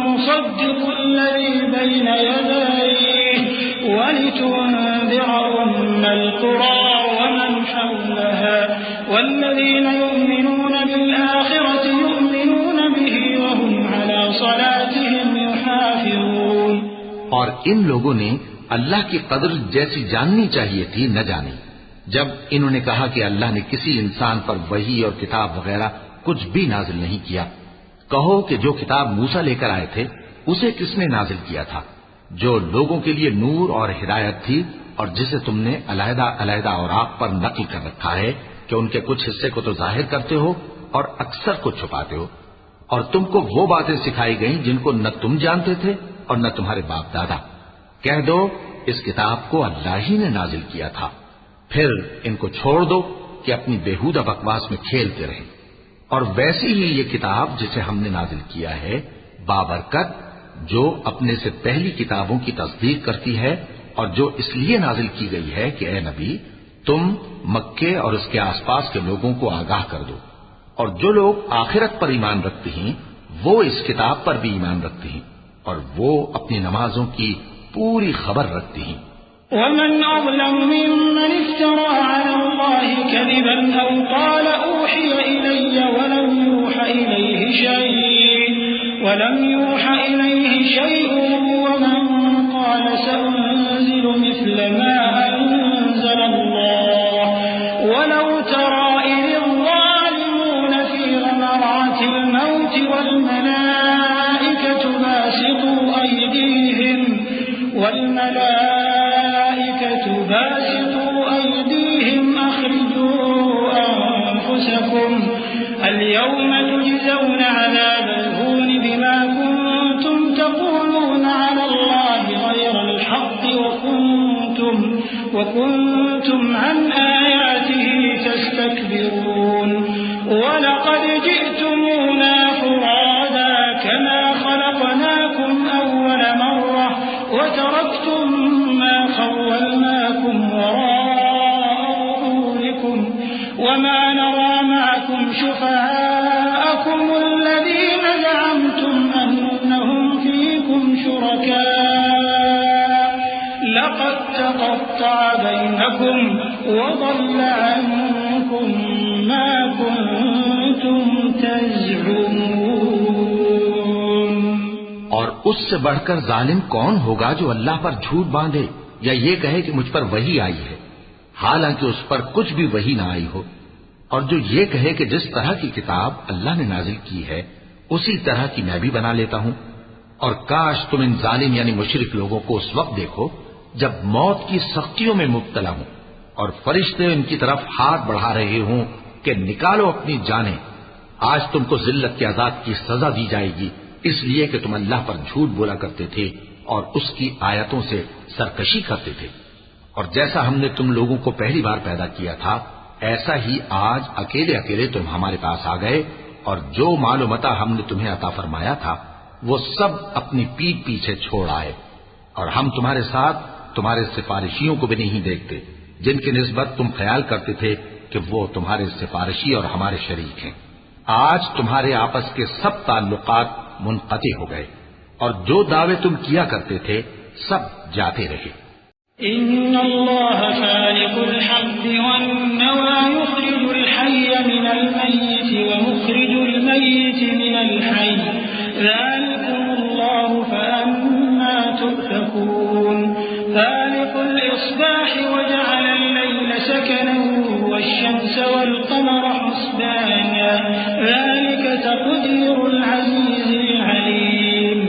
مصدق الذي بين يديه ولتنذر أم القرى ومن حولها والذين يؤمنون بالآخرة يؤمنون به وهم على صلاتهم يحافظون. اور ان لوگوں نے اللہ کی قدر جیسی جاننی چاہیے تھی نہ جانی جب انہوں نے کہا کہ اللہ نے کسی انسان پر وحی اور کتاب وغیرہ کچھ بھی نازل نہیں کیا. کہو کہ جو کتاب موسیٰ لے کر آئے تھے اسے کس نے نازل کیا تھا؟ جو لوگوں کے لیے نور اور ہدایت تھی اور جسے تم نے علیحدہ علیحدہ اوراق پر نقل کر رکھا ہے کہ ان کے کچھ حصے کو تو ظاہر کرتے ہو اور اکثر کو چھپاتے ہو. اور تم کو وہ باتیں سکھائی گئیں جن کو نہ تم جانتے تھے اور نہ تمہارے باپ دادا. کہہ دو اس کتاب کو اللہ ہی نے نازل کیا تھا. پھر ان کو چھوڑ دو کہ اپنی بیہودہ بکواس میں کھیلتے رہیں. اور ویسی ہی یہ کتاب جسے ہم نے نازل کیا ہے بابرکت جو اپنے سے پہلی کتابوں کی تصدیق کرتی ہے اور جو اس لیے نازل کی گئی ہے کہ اے نبی تم مکے اور اس کے آس پاس کے لوگوں کو آگاہ کر دو. اور جو لوگ آخرت پر ایمان رکھتے ہیں وہ اس کتاب پر بھی ایمان رکھتے ہیں اور وہ اپنی نمازوں کی پوری خبر رکھتی ہیں. ومن أظلم ممن افترى على الله كذبا أو قال أوحي إلي ولم يوحى إليه شيء ومن قال سأنزل مثل ما أنزل الله ولو ترى إذ الظالمون في غمرات الموت والملائكة باسطوا أيديهم أخرجوا أنفسكم اليوم تجزون عذاب الهون بما كنتم تقولون على الله غير الحق وكنتم عن آياته تستكبرون ولقد جئتمونا فرادا كما خلقناكم أول مرة وتركتم ما خولناكم وراء ظهوركم وما نرى معكم شفعاءكم الذين زعمتم أنهم فيكم شركاء لقد تقطع بينكم وضل عنكم ما كنتم تزعمون. اور اس سے بڑھ کر ظالم کون ہوگا جو اللہ پر جھوٹ باندھے یا یہ کہے کہ مجھ پر وحی آئی ہے حالانکہ اس پر کچھ بھی وحی نہ آئی ہو، اور جو یہ کہے کہ جس طرح کی کتاب اللہ نے نازل کی ہے اسی طرح کی میں بھی بنا لیتا ہوں. اور کاش تم ان ظالم یعنی مشرک لوگوں کو اس وقت دیکھو جب موت کی سختیوں میں مبتلا ہوں اور فرشتے ان کی طرف ہاتھ بڑھا رہے ہوں کہ نکالو اپنی جانیں. آج تم کو ذلت کے عذاب کی سزا دی جائے گی اس لیے کہ تم اللہ پر جھوٹ بولا کرتے تھے اور اس کی آیتوں سے سرکشی کرتے تھے. اور جیسا ہم نے تم لوگوں کو پہلی بار پیدا کیا تھا ایسا ہی آج اکیلے اکیلے تم ہمارے پاس آ گئے اور جو مال و متاع ہم نے تمہیں عطا فرمایا تھا وہ سب اپنی پیٹھ پیچھے چھوڑ آئے. اور ہم تمہارے ساتھ تمہارے سفارشیوں کو بھی نہیں دیکھتے جن کی نسبت تم خیال کرتے تھے کہ وہ تمہارے سفارشی اور ہمارے شریک ہیں. آج تمہارے آپس کے سب تعلقات منقطع ہو گئے اور جو دعوے تم کیا کرتے تھے سب جاتے رہے. ان اللہ فالق الحب والنوى يخرج الحي من الميت ومخرج الميت من الحي ذلكم الله فأنا تؤفكون. فالق الإصباح وجعل الليل سكنا والشمس والقمر حسبانا ذلك تقدير العزيز العليم.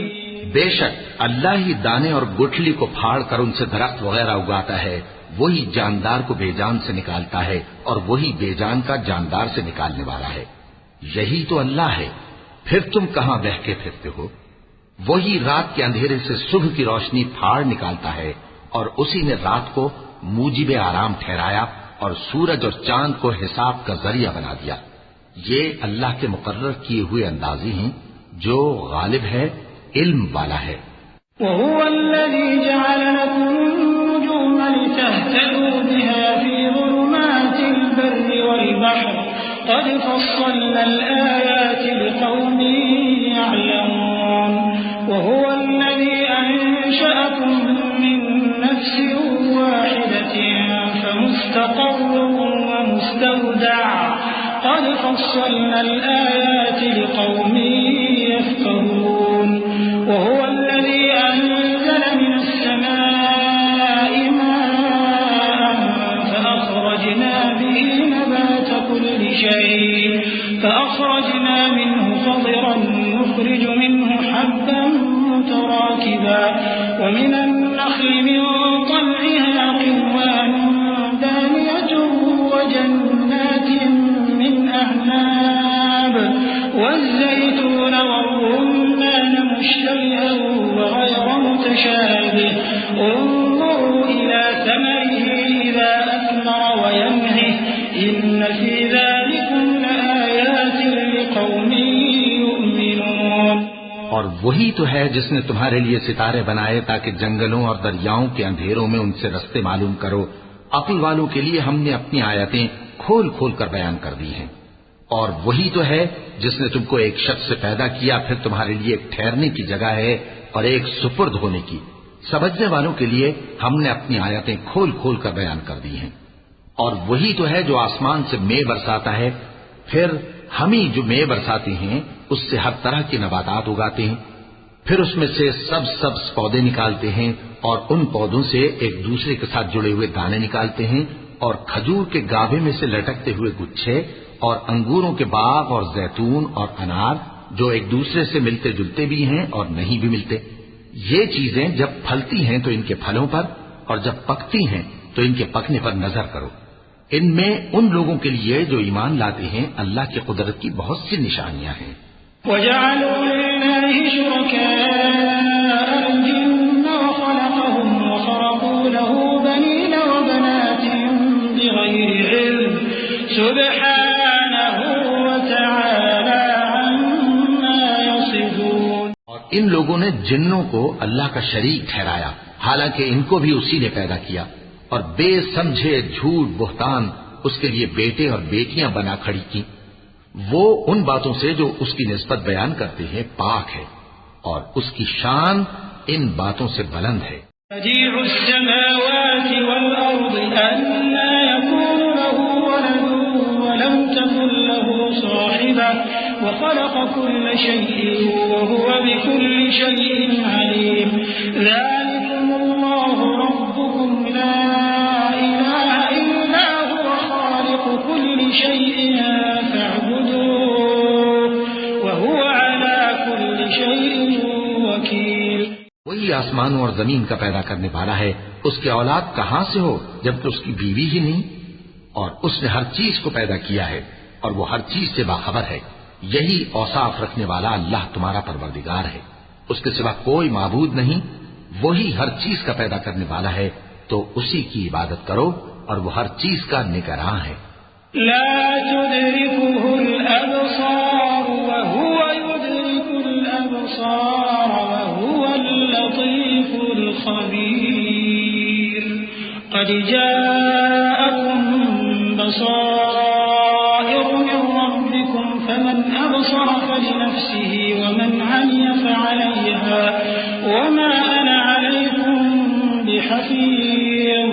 بے شک اللہ ہی دانے اور گٹھلی کو پھاڑ کر ان سے درخت وغیرہ اگاتا ہے، وہی جاندار کو بے جان سے نکالتا ہے اور وہی بے جان کا جاندار سے نکالنے والا ہے. یہی تو اللہ ہے، پھر تم کہاں بہہ کے پھرتے ہو؟ وہی رات کے اندھیرے سے صبح کی روشنی پھاڑ نکالتا ہے اور اسی نے رات کو موجب آرام ٹھہرایا اور سورج اور چاند کو حساب کا ذریعہ بنا دیا. یہ اللہ کے مقرر کیے ہوئے اندازی ہیں جو غالب ہے، علم والا ہے. وهو الذي جعل لكم النجوم لتهتدوا بها في ظلمات البر والبحر والبحر قد فصلنا الآيات لقوم يعلمون وهو الذي أنشأكم من نفس واحدة فمستقر ومستودع قد فصلنا الآيات لقوم يفقهون وهو الذي أنزل من السماء ماء فأخرجنا به نبات كل شيء فأخرجنا منه خضرا نخرج منه حبا متراكبا ومن النخل من طلعها قنوان دانية وجنات من أعناب والزيتون والرمان مشتبها وغير متشابه انظروا إلى ثمره إذا أثمر وينعه إن في ذلكم لآيات لقوم يؤمنون اور وہی تو ہے جس نے تمہارے لیے ستارے بنائے تاکہ جنگلوں اور دریاؤں کے اندھیروں میں ان سے رستے معلوم کرو. عقل والوں کے لیے ہم نے اپنی آیتیں کھول کھول کر بیان کر دی ہیں. اور وہی تو ہے جس نے تم کو ایک شخص سے پیدا کیا پھر تمہارے لیے ایک ٹھہرنے کی جگہ ہے اور ایک سپرد ہونے کی. سمجھنے والوں کے لیے ہم نے اپنی آیتیں کھول کھول کر بیان کر دی ہیں. اور وہی تو ہے جو آسمان سے مے برساتا ہے پھر ہم ہی جو مے برساتے ہیں اس سے ہر طرح کے نباتات اگاتے ہیں پھر اس میں سے سبز پودے نکالتے ہیں اور ان پودوں سے ایک دوسرے کے ساتھ جڑے ہوئے دانے نکالتے ہیں اور کھجور کے گاھے میں سے لٹکتے ہوئے گچھے اور انگوروں کے باغ اور زیتون اور انار جو ایک دوسرے سے ملتے جلتے بھی ہیں اور نہیں بھی ملتے. یہ چیزیں جب پھلتی ہیں تو ان کے پھلوں پر اور جب پکتی ہیں تو ان کے پکنے پر نظر کرو. ان میں ان لوگوں کے لیے جو ایمان لاتے ہیں اللہ کی قدرت کی بہت سی نشانیاں ہیں. وَجَعَلُوا لِلَّهِ شُرَكَاءَ الْجِنَّ وَخَلَقَهُمْ وَخَرَقُوا لَهُ بَنِينَ وَبَنَاتٍ بِغَيْرِ عِلْمٍ سُبْحَانَهُ وَتَعَالَى عَمَّا يَصِفُونَ. اور ان لوگوں نے جنوں کو اللہ کا شریک ٹھہرایا حالانکہ ان کو بھی اسی نے پیدا کیا اور بے سمجھے جھوٹ بہتان اس کے لیے بیٹے اور بیٹیاں بنا کھڑی کی. وہ ان باتوں سے جو اس کی نسبت بیان کرتے ہیں پاک ہے اور اس کی شان ان باتوں سے بلند ہے. بديع السماوات والأرض أنى يكون له ولد ولم تكن له صاحبة وخلق كل شيء وهو بكل شيء عليم. ذلكم الله ربكم لا إله إلا هو خالق كل شيء فاعبدوه وهو على كل شيء وكيل. وہی آسمانوں اور زمین کا پیدا کرنے والا ہے. اس کے اولاد کہاں سے ہو جبکہ اس کی بیوی ہی نہیں. اور اس نے ہر چیز کو پیدا کیا ہے اور وہ ہر چیز سے باخبر ہے. یہی اوصاف رکھنے والا اللہ تمہارا پروردگار ہے. اس کے سوا کوئی معبود نہیں. وہی ہر چیز کا پیدا کرنے والا ہے تو اسی کی عبادت کرو اور وہ ہر چیز کا نگراں ہے. لا تدركه الأبصار وهو يدرك الأبصار وهو اللطيف الخبير. قد جاءكم بصائر من ربكم فمن أبصر فلنفسه ومن عمي فعليها وما أنا عليكم بحفيظ.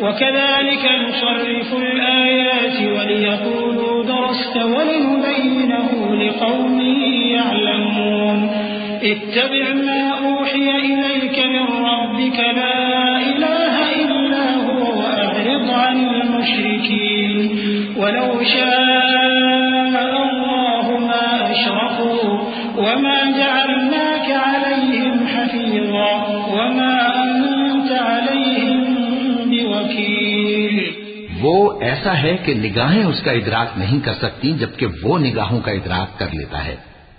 وكذلك نصرف الآيات وليقولوا درست ولنبينه لقوم يعلمون. اتبع ما أوحي إليك من ربك لا إله إلا هو وأعرض عن المشركين. ولو شاء الله ما أشركوا وما جعلناك عليهم حفيظا وما أنت عليهم بوكيل. وہ ایسا ہے کہ نگاہیں اس کا ادراک نہیں کر سکتی جبکہ وہ نگاہوں کا ادراک کر لیتا ہے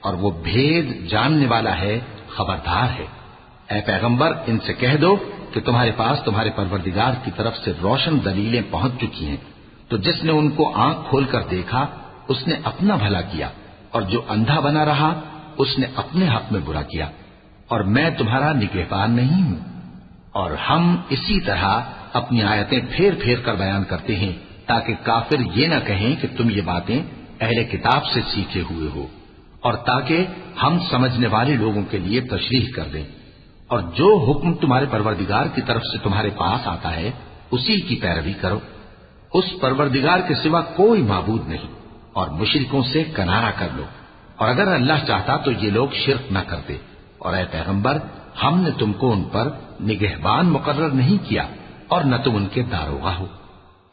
اور وہ بھید جاننے والا ہے خبردار ہے. اے پیغمبر ان سے کہہ دو کہ تمہارے پاس تمہارے پروردگار کی طرف سے روشن دلیلیں پہنچ چکی ہیں تو جس نے ان کو آنکھ کھول کر دیکھا اس نے اپنا بھلا کیا اور جو اندھا بنا رہا اس نے اپنے حق میں برا کیا اور میں تمہارا نگہبان نہیں ہوں. اور ہم اسی طرح اپنی آیتیں پھیر پھیر کر بیان کرتے ہیں تاکہ کافر یہ نہ کہیں کہ تم یہ باتیں اہل کتاب سے سیکھے ہوئے ہو، اور تاکہ ہم سمجھنے والے لوگوں کے لیے تشریح کر دیں۔ اور جو حکم تمہارے پروردگار کی طرف سے تمہارے پاس آتا ہے اسی کی پیروی کرو، اس پروردگار کے سوا کوئی معبود نہیں، اور مشرکوں سے کنارہ کر لو، اور اگر اللہ چاہتا تو یہ لوگ شرک نہ کرتے۔ اور اے پیغمبر، ہم نے تم کو ان پر نگہبان مقرر نہیں کیا اور نہ تم ان کے داروغہ ہو۔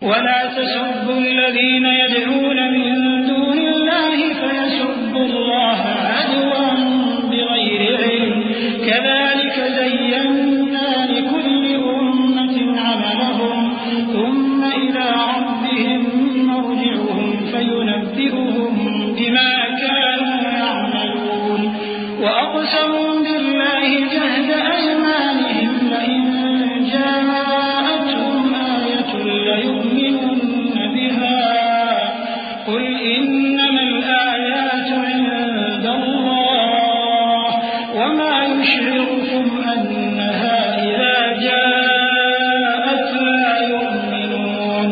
ولا تسبوا الذين يدعون من دون الله فيسبوا الله عدوا بغير علم كذلك زينا لكل أمة عملهم ثم إلى ربهم مرجعهم فينبئهم بما كانوا يعملون وأقسموا بالله جهد أيمانهم لئن جاءتهم آية ليؤمنن بها قل إنما الآيات عند الله وما يشعركم أنها إذا جاءت لا يؤمنون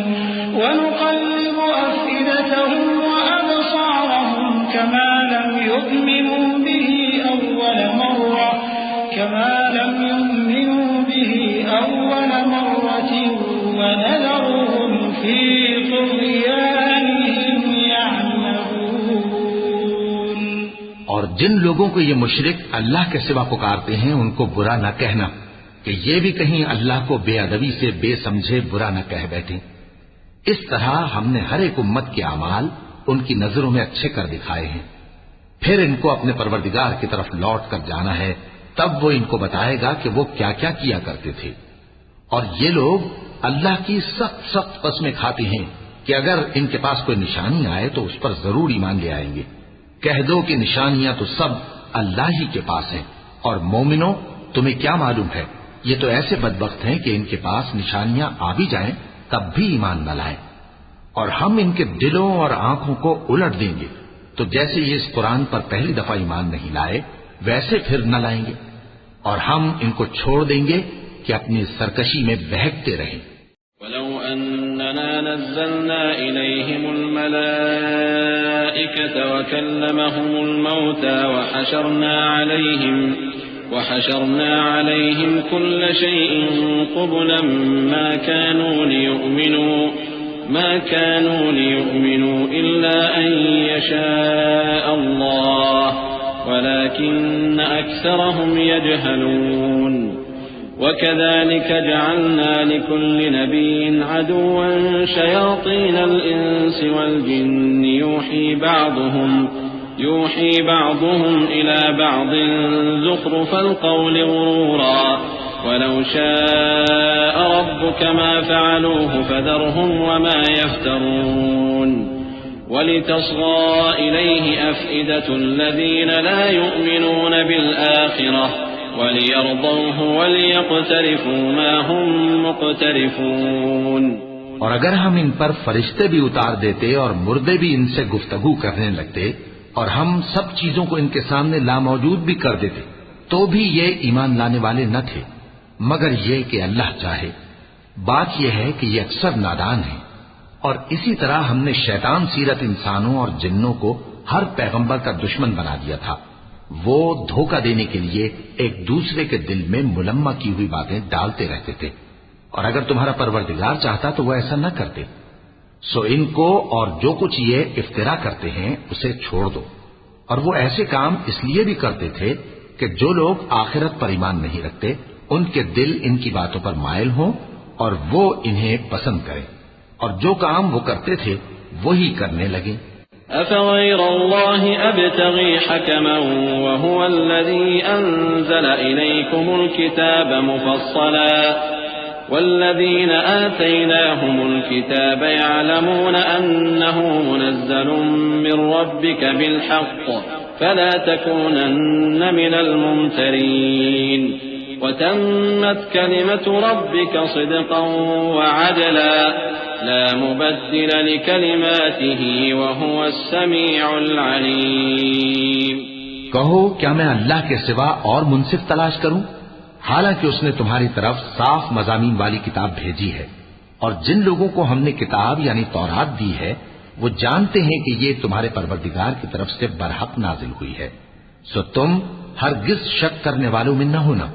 ونقلب أفئدتهم وأبصارهم كما لم يؤمنوا به أول مرة ونذرهم في طغيانهم يعمهون۔ اور جن لوگوں کو یہ مشرک اللہ کے سوا پکارتے ہیں ان کو برا نہ کہنا کہ یہ بھی کہیں اللہ کو بے ادبی سے بے سمجھے برا نہ کہہ بیٹھیں۔ اس طرح ہم نے ہر ایک امت کے اعمال ان کی نظروں میں اچھے کر دکھائے ہیں، پھر ان کو اپنے پروردگار کی طرف لوٹ کر جانا ہے، تب وہ ان کو بتائے گا کہ وہ کیا کیا کیا کرتے تھے۔ اور یہ لوگ اللہ کی سخت سخت قسمیں کھاتے ہیں کہ اگر ان کے پاس کوئی نشانی آئے تو اس پر ضرور ایمان لے آئیں گے۔ کہہ دو کہ نشانیاں تو سب اللہ ہی کے پاس ہیں، اور مومنوں تمہیں کیا معلوم ہے، یہ تو ایسے بدبخت ہیں کہ ان کے پاس نشانیاں آ بھی جائیں تب بھی ایمان نہ لائیں، اور ہم ان کے دلوں اور آنکھوں کو الٹ دیں گے، تو جیسے یہ اس قرآن پر پہلی دفعہ ایمان نہیں لائے ویسے پھر نہ لائیں گے، اور ہم ان کو چھوڑ دیں گے کہ اپنی سرکشی میں بہکتے رہیں۔ وَلَوْ أَنَّنَا نَزَّلْنَا إِلَيْهِمُ الْمَلَائِكَةَ وَكَلَّمَهُمُ الْمَوْتَى وَحَشَرْنَا عَلَيْهِمْ كُلَّ شَيْءٍ قُبُلًا ما كانوا ليؤمنوا إلا أن يشاء الله ولكن أكثرهم يجهلون وكذلك جعلنا لكل نبي عدوا شياطين الإنس والجن يوحي بعضهم إلى بعض زخرف القول غرورا ولو شاء ربك ما فعلوه فذرهم وما يفترون ولتصغى إليه أفئدة الذين لا يؤمنون بالآخرة وليرضوه وليقترفوا ما هم مقترفون۔ اور اگر ہم ان پر فرشتے بھی اتار دیتے اور مردے بھی ان سے گفتگو کرنے لگتے اور ہم سب چیزوں کو ان کے سامنے لاموجود بھی کر دیتے تو بھی یہ ایمان لانے والے نہ تھے، مگر یہ کہ اللہ چاہے۔ بات یہ ہے کہ یہ اکثر نادان ہیں، اور اسی طرح ہم نے شیطان سیرت انسانوں اور جنوں کو ہر پیغمبر کا دشمن بنا دیا تھا۔ وہ دھوکہ دینے کے لیے ایک دوسرے کے دل میں ملمہ کی ہوئی باتیں ڈالتے رہتے تھے، اور اگر تمہارا پروردگار چاہتا تو وہ ایسا نہ کرتے۔ سو ان کو اور جو کچھ یہ افترا کرتے ہیں اسے چھوڑ دو۔ اور وہ ایسے کام اس لیے بھی کرتے تھے کہ جو لوگ آخرت پر ایمان نہیں رکھتے ان کے دل ان کی باتوں پر مائل ہوں اور وہ انہیں پسند کریں، اور جو کام وہ کرتے تھے وہی کرنے لگیں۔ أفغير الله أبتغي حكما وهو الذي أنزل إليكم الكتاب مفصلا والذين آتيناهم الكتاب يعلمون أنه منزل من ربك بالحق فلا تكونن من الممترين وتمت كلمة ربك صدقا وعدلا لا مبدل لكلماته وهو السميع العليم۔ کہو کیا میں اللہ کے سوا اور منصف تلاش کروں، حالانکہ اس نے تمہاری طرف صاف مضامین والی کتاب بھیجی ہے، اور جن لوگوں کو ہم نے کتاب یعنی تورات دی ہے وہ جانتے ہیں کہ یہ تمہارے پروردگار کی طرف سے برحق نازل ہوئی ہے، سو تم ہرگز شک کرنے والوں میں نہ ہونا،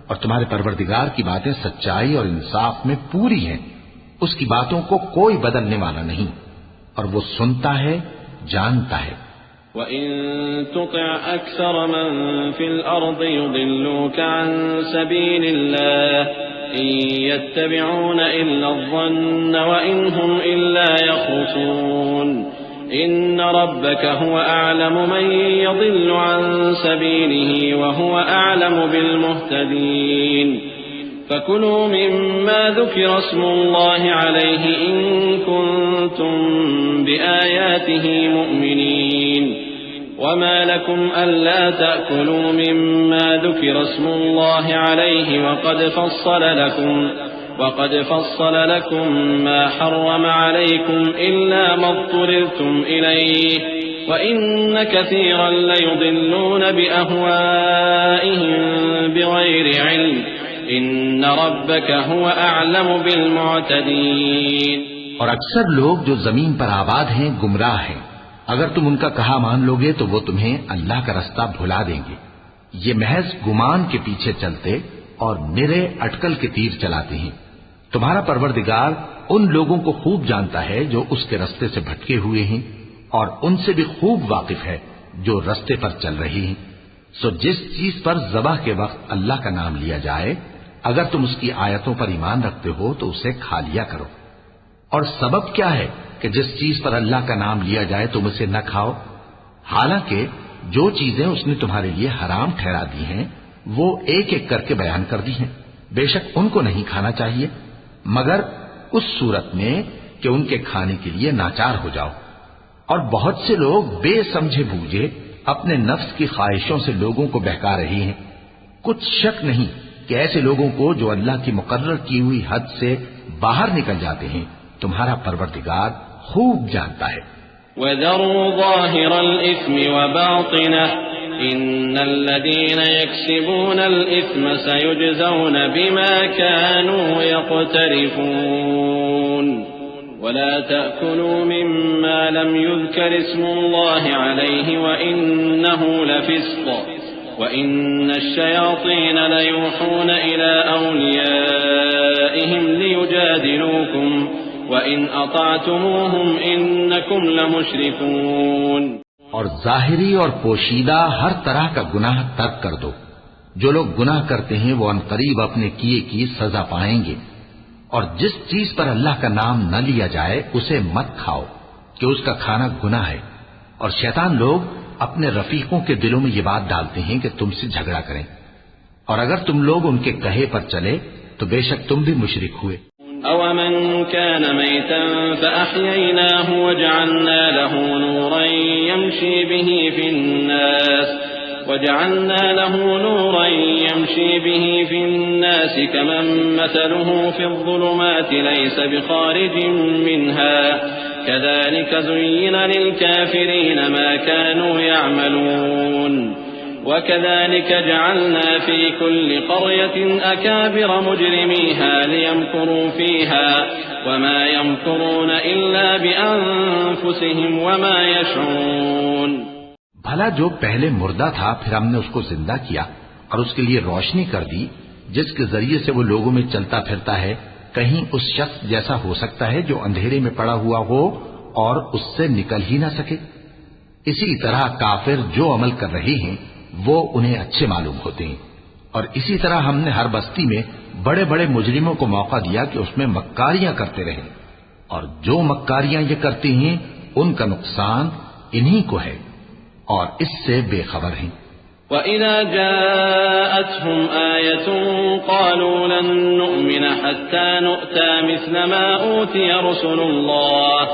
اور تمہارے پروردگار کی باتیں سچائی اور انصاف میں پوری ہیں، اس کی باتوں کو کوئی بدلنے والا نہیں، اور وہ سنتا ہے جانتا ہے۔ وَإِن تُطِعْ أَكْثَرَ مَن فِي الْأَرْضِ يُضِلُّوكَ عَن سَبِيلِ اللَّهِ إِن يَتَّبِعُونَ إِلَّا الظَّنَّ وَإِنْ هُمْ إِلَّا يَخْرُصُونَ إِنَّ رَبَّكَ هُوَ أَعْلَمُ مَن يَضِلُّ عَن سَبِيلِهِ وَهُوَ أَعْلَمُ بِالْمُهْتَدِينَ فَكُلُوا مِمَّا ذُكِرَ اسْمُ اللَّهِ عَلَيْهِ إِن كُنتُم بِآيَاتِهِ مُؤْمِنِينَ وَمَا لَكُمْ أَلَّا تَأْكُلُوا مِمَّا ذُكِرَ اسْمُ اللَّهِ عَلَيْهِ وَقَدْ فَصَّلَ لَكُم مَّا حَرَّمَ عَلَيْكُمْ إِلَّا مَا اضْطُرِرْتُمْ إِلَيْهِ وَإِنَّ كَثِيرًا لَّيُضِلُّونَ بِأَهْوَائِهِم بِغَيْرِ عِلْمٍ إِنَّ رَبَّكَ هُوَ أَعْلَمُ بِالْمُعْتَدِينَ۔ اور اکثر لوگ جو زمین پر آباد ہیں گمراہ ہیں، اگر تم ان کا کہا مان لوگے تو وہ تمہیں اللہ کا رستہ بھلا دیں گے، یہ محض گمان کے پیچھے چلتے اور نرے اٹکل کے تیر چلاتے ہیں۔ تمہارا پروردگار ان لوگوں کو خوب جانتا ہے جو اس کے رستے سے بھٹکے ہوئے ہیں، اور ان سے بھی خوب واقف ہے جو رستے پر چل رہی ہیں۔ سو جس چیز پر ذبح کے وقت اللہ کا نام لیا جائے، اگر تم اس کی آیتوں پر ایمان رکھتے ہو تو اسے کھا لیا کرو۔ اور سبب کیا ہے کہ جس چیز پر اللہ کا نام لیا جائے تم اسے نہ کھاؤ؟ حالانکہ جو چیزیں اس نے تمہارے لیے حرام ٹھہرا دی ہیں وہ ایک ایک کر کے بیان کر دی ہیں، بے شک ان کو نہیں کھانا چاہیے مگر اس صورت میں کہ ان کے کھانے کے لیے ناچار ہو جاؤ۔ اور بہت سے لوگ بے سمجھے بوجھے اپنے نفس کی خواہشوں سے لوگوں کو بہکا رہے ہیں۔ کچھ شک نہیں کہ ایسے لوگوں کو جو اللہ کی مقرر کی ہوئی حد سے باہر نکل جاتے ہیں تمہارا پروردگار خوب جانتا ہے۔ وَذَرُوا ظَاهِرَ الْإِثْمِ وَبَاطِنَهُ إِنَّ الَّذِينَ يَكْسِبُونَ الْإِثْمَ سَيُجْزَوْنَ بِمَا كَانُوا يَقْتَرِفُونَ وَلَا تَأْكُلُوا مِمَّا لَمْ يُذْكَرِ اسْمُ اللَّهِ عَلَيْهِ وَإِنَّهُ لَفِسْقٌ وَإِنَّ الشَّيَاطِينَ لَيُوحُونَ إِلَى أَوْلِيَائِهِمْ لِيُجَادِلُوكُمْ وَإِنْ أَطَعْتُمُوهُمْ إِنَّكُمْ لَمُشْرِكُونَ اور ظاہری اور پوشیدہ ہر طرح کا گناہ ترک کر دو۔ جو لوگ گناہ کرتے ہیں وہ عنقریب اپنے کیے کی سزا پائیں گے، اور جس چیز پر اللہ کا نام نہ لیا جائے اسے مت کھاؤ کہ اس کا کھانا گناہ ہے، اور شیطان لوگ اپنے رفیقوں کے دلوں میں یہ بات ڈالتے ہیں کہ تم سے جھگڑا کریں، اور اگر تم لوگ ان کے کہے پر چلے تو بے شک تم بھی مشرک ہوئے۔ أَوَمَنْ كَانَ مَيْتًا فَأَحْيَيْنَاهُ وَجَعَلْنَا لَهُ نُورًا يَمْشِي بِهِ فِي النَّاسِ كَمَنْ مَثَلُهُ فِي الظُّلُمَاتِ لَيْسَ بِخَارِجٍ مِنْهَا كَذَلِكَ زُيِّنَ لِلْكَافِرِينَ مَا كَانُوا يَعْمَلُونَ وَكَذَلِكَ جَعَلْنَا فِي كُلِّ قَرْيَةٍ أَكَابِرَ مُجْرِمِيهَا لِيَمْكُرُوا فِيهَا وَمَا يَمْكُرُونَ إِلَّا بِأَنفُسِهِمْ وَمَا يَشْعُرُونَ۔ بھلا جو پہلے مردہ تھا پھر ہم نے اس کو زندہ کیا اور اس کے لیے روشنی کر دی جس کے ذریعے سے وہ لوگوں میں چلتا پھرتا ہے، کہیں اس شخص جیسا ہو سکتا ہے جو اندھیرے میں پڑا ہوا ہو اور اس سے نکل ہی نہ سکے؟ اسی طرح کافر جو عمل کر رہے ہیں وہ انہیں اچھے معلوم ہوتے ہیں، اور اسی طرح ہم نے ہر بستی میں بڑے بڑے مجرموں کو موقع دیا کہ اس میں مکاریاں کرتے رہیں، اور جو مکاریاں یہ کرتے ہیں ان کا نقصان انہی کو ہے اور اس سے بے خبر ہیں۔ وَإِذَا جَاءَتْهُمْ آيَةٌ قَالُوا لَن نُّؤْمِنَ حَتَّى نُؤْتَىٰ مِثْلَ مَا أُوتِيَ رُسُلُ اللَّهِ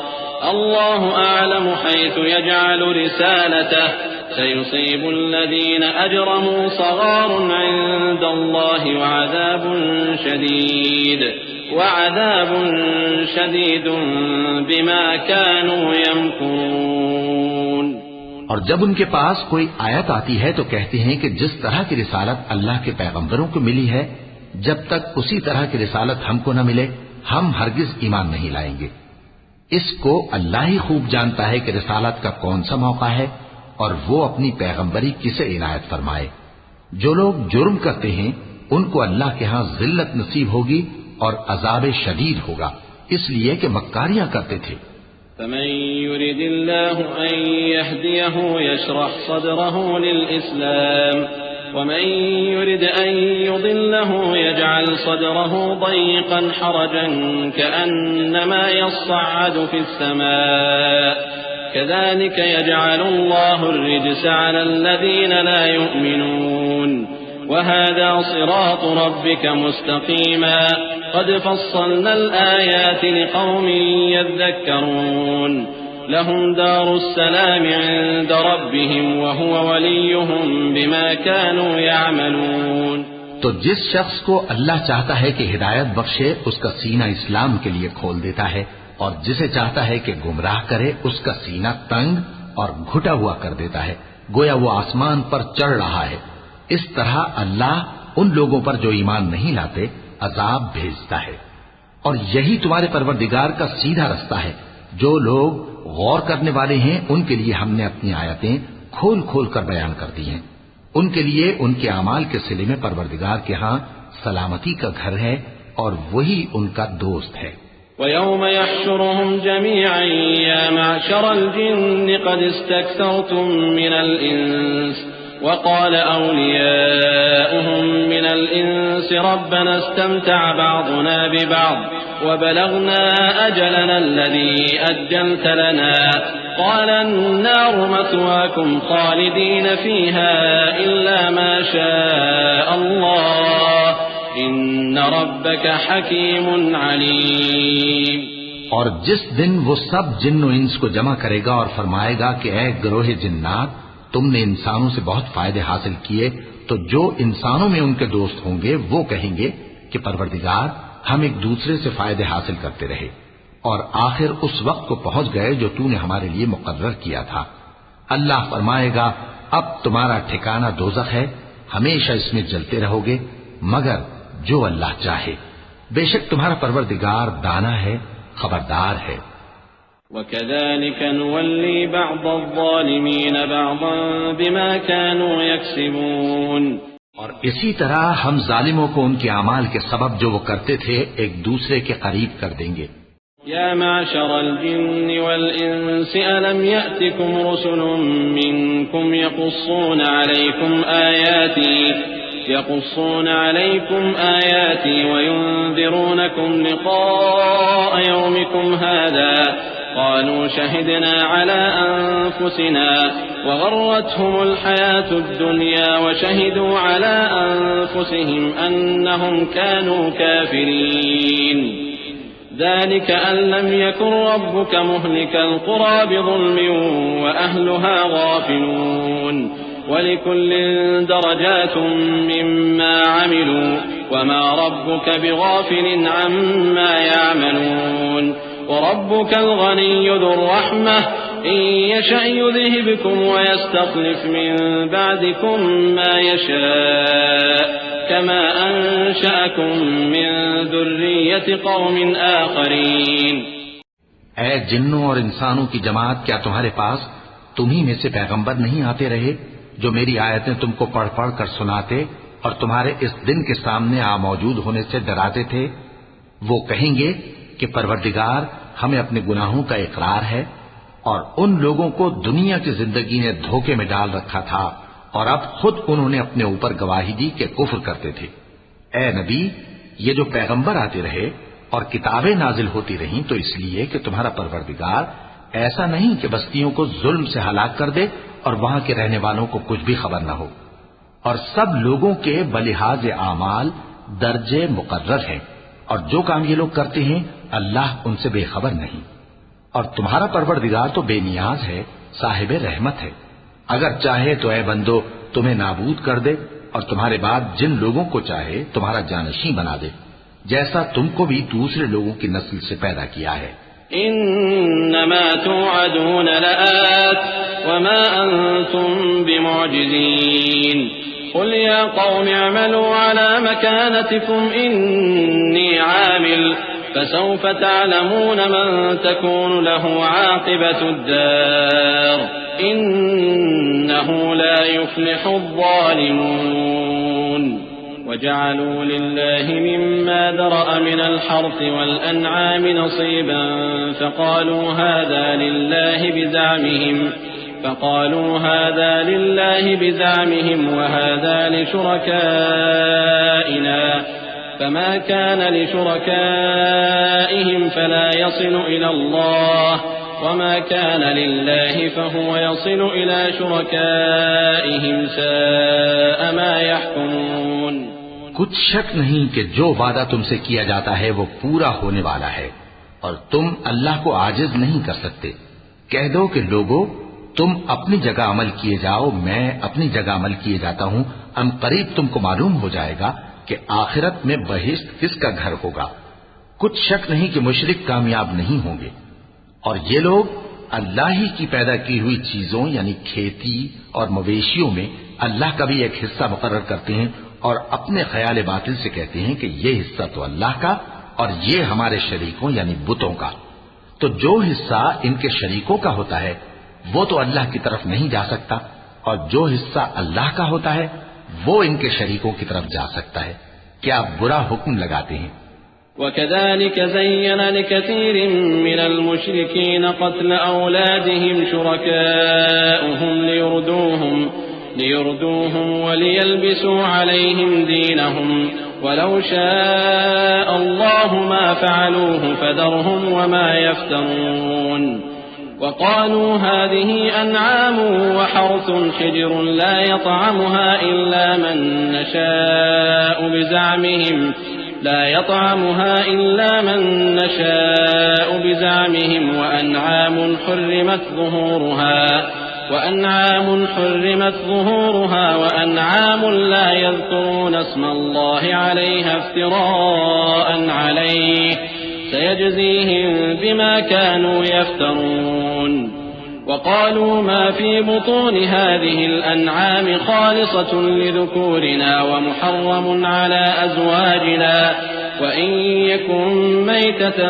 اللَّهُ أَعْلَمُ حَيْثُ يَجْعَلُ رِسَالَتَهُ سَيُصِيبُ الَّذِينَ أَجْرَمُوا صَغَارٌ عِندَ اللَّهِ وَعَذَابٌ شَدِيدٌ بِمَا كَانُوا يَمْكُرُونَ۔ اور جب ان کے پاس کوئی آیت آتی ہے تو کہتے ہیں کہ جس طرح کی رسالت اللہ کے پیغمبروں کو ملی ہے جب تک اسی طرح کی رسالت ہم کو نہ ملے ہم ہرگز ایمان نہیں لائیں گے۔ اس کو اللہ ہی خوب جانتا ہے کہ رسالت کا کون سا موقع ہے اور وہ اپنی پیغمبری کسے عنایت فرمائے۔ جو لوگ جرم کرتے ہیں ان کو اللہ کے ہاں ذلت نصیب ہوگی اور عذاب شدید ہوگا، اس لیے کہ مکاریاں کرتے تھے۔ فمن يرد الله أن يهديه يشرح صدره للإسلام ومن يرد أن يضله يجعل صدره ضيقا حرجا كأنما يصعد في السماء كذلك يجعل الله الرجس على الذين لا يؤمنون وهذا صراط ربك مستقيما قد فصلنا الآيات لقوم يذكرون لهم دار السلام عند ربهم وهو وليهم بما كانوا يعملون۔ تو جس شخص کو اللہ چاہتا ہے کہ ہدایت بخشے اس کا سینہ اسلام کے لیے کھول دیتا ہے، اور جسے چاہتا ہے کہ گمراہ کرے اس کا سینہ تنگ اور گھٹا ہوا کر دیتا ہے، گویا وہ آسمان پر چڑھ رہا ہے۔ اس طرح اللہ ان لوگوں پر جو ایمان نہیں لاتے عذاب بھیجتا ہے، اور یہی تمہارے پروردگار کا سیدھا رستہ ہے۔ جو لوگ غور کرنے والے ہیں ان کے لیے ہم نے اپنی آیتیں کھول کھول کر بیان کر دی ہیں۔ ان کے لیے ان کے اعمال کے صلے میں پروردگار کے ہاں سلامتی کا گھر ہے اور وہی ان کا دوست ہے۔ وَيَوْمَ يَحْشُرُهُمْ جَمِيعًا يَا مَعْشَرَ الْجِنِّ قَدِ اسْتَكْثَرْتُم مِّنَ الْإِنسِ وقال أولياؤهم من الإنس ربنا استمتع بعضنا ببعض وبلغنا أجلنا الذي أجلت لنا قال النار مثواكم خالدين فيها إلا ما شاء الله إن ربك حكيم عليم۔ اور جس دن وہ سب جن و انس کو جمع کرے گا اور فرمائے گا کہ اے گروہ جنات، تم نے انسانوں سے بہت فائدے حاصل کیے، تو جو انسانوں میں ان کے دوست ہوں گے وہ کہیں گے کہ پروردگار ہم ایک دوسرے سے فائدے حاصل کرتے رہے اور آخر اس وقت کو پہنچ گئے جو تو نے ہمارے لیے مقرر کیا تھا۔ اللہ فرمائے گا اب تمہارا ٹھکانہ دوزخ ہے، ہمیشہ اس میں جلتے رہو گے مگر جو اللہ چاہے، بے شک تمہارا پروردگار دانا ہے، خبردار ہے۔ وَكَذَلِكَ نُوَلِّي بَعْضَ الظَّالِمِينَ بَعْضًا بِمَا كَانُوا يَكْسِبُونَ، اور اسی طرح ہم ظالموں کو ان کے اعمال کے سبب جو وہ کرتے تھے ایک دوسرے کے قریب کر دیں گے۔ يا معشر الجن والإنس ألم يأتكم رسل منكم يقصون عليكم آياتي وينذرونكم لقاء يومكم هذا قالوا شهدنا على أنفسنا وغرتهم الحياة الدنيا وشهدوا على أنفسهم أنهم كانوا كافرين ذلك أن لم يكن ربك مهلك القرى بظلم وأهلها غافلون ولكل درجات مما عملوا وما ربك بغافل عما يعملون وربك الغني ذو الرحمة إن يشأ يذهبكم ويستخلف من بعدكم ما يشاء كما أنشأكم من ذرية قوم آخرين۔ اے جنوں اور انسانوں کی جماعت، کیا تمہارے پاس تمہیں میں سے پیغمبر نہیں آتے رہے جو میری آیتیں تم کو پڑھ پڑھ کر سناتے اور تمہارے اس دن کے سامنے موجود ہونے سے ڈراتے تھے؟ وہ کہیں گے کہ پروردگار ہمیں اپنے گناہوں کا اقرار ہے، اور ان لوگوں کو دنیا کی زندگی نے دھوکے میں ڈال رکھا تھا اور اب خود انہوں نے اپنے اوپر گواہی دی کہ کفر کرتے تھے۔ اے نبی، یہ جو پیغمبر آتے رہے اور کتابیں نازل ہوتی رہیں تو اس لیے کہ تمہارا پروردگار ایسا نہیں کہ بستیوں کو ظلم سے ہلاک کر دے اور وہاں کے رہنے والوں کو کچھ بھی خبر نہ ہو، اور سب لوگوں کے بلحاظ اعمال درجے مقرر ہیں، اور جو کام یہ لوگ کرتے ہیں اللہ ان سے بے خبر نہیں۔ اور تمہارا پروردگار تو بے نیاز ہے، صاحب رحمت ہے، اگر چاہے تو اے بندو تمہیں نابود کر دے اور تمہارے بعد جن لوگوں کو چاہے تمہارا جانشین بنا دے، جیسا تم کو بھی دوسرے لوگوں کی نسل سے پیدا کیا ہے۔ انما توعدون لآت وما انتم بمعجزين قل يا قوم اعملوا على مكانتكم اني عامل فسوف تعلمون من تكون له عاقبة الدار إنه لا يفلح الظالمون وجعلوا لله مما ذرأ من الحرث والأنعام نصيبا فقالوا هذا لله بزعمهم وهذا لشركائنا فما كان لشركائهم فلا يصل إلى الله وما كان لله فهو يصل إلى شركائهم ساء ما يحكمون. کچھ شک نہیں کہ جو وعدہ تم سے کیا جاتا ہے وہ پورا ہونے والا ہے اور تم اللہ کو عاجز نہیں کر سکتے. کہہ دو کہ لوگو تم اپنی جگہ عمل کیے جاؤ، میں اپنی جگہ عمل کیے جاتا ہوں. ان قریب تم کو معلوم ہو جائے گا کہ آخرت میں بہشت کس کا گھر ہوگا. کچھ شک نہیں کہ مشرک کامیاب نہیں ہوں گے. اور یہ لوگ اللہ ہی کی پیدا کی ہوئی چیزوں یعنی کھیتی اور مویشیوں میں اللہ کا بھی ایک حصہ مقرر کرتے ہیں اور اپنے خیال باطل سے کہتے ہیں کہ یہ حصہ تو اللہ کا اور یہ ہمارے شریکوں یعنی بتوں کا. تو جو حصہ ان کے شریکوں کا ہوتا ہے وہ تو اللہ کی طرف نہیں جا سکتا اور جو حصہ اللہ کا ہوتا ہے وہ ان کے شریکوں کی طرف جا سکتا ہے. کیا برا حکم لگاتے ہیں. وكذلك زين لكثير من المشركين قتل أولادهم شركاؤهم ليردوهم وليلبسوا عليهم دينهم ولو شاء الله ما فعلوه فذرهم وما يفترون. وقالوا هذه أنعام وحرث حجر لا يطعمها إلا من نشاء بزعمهم وأنعام حرمت ظهورها وأنعام لا يذكرون اسم الله عليها افتراء عليه سيجزيهم بما كانوا يفترون. وقالوا ما في بطون هذه الأنعام خالصة لذكورنا ومحرم على أزواجنا وإن يكن ميتة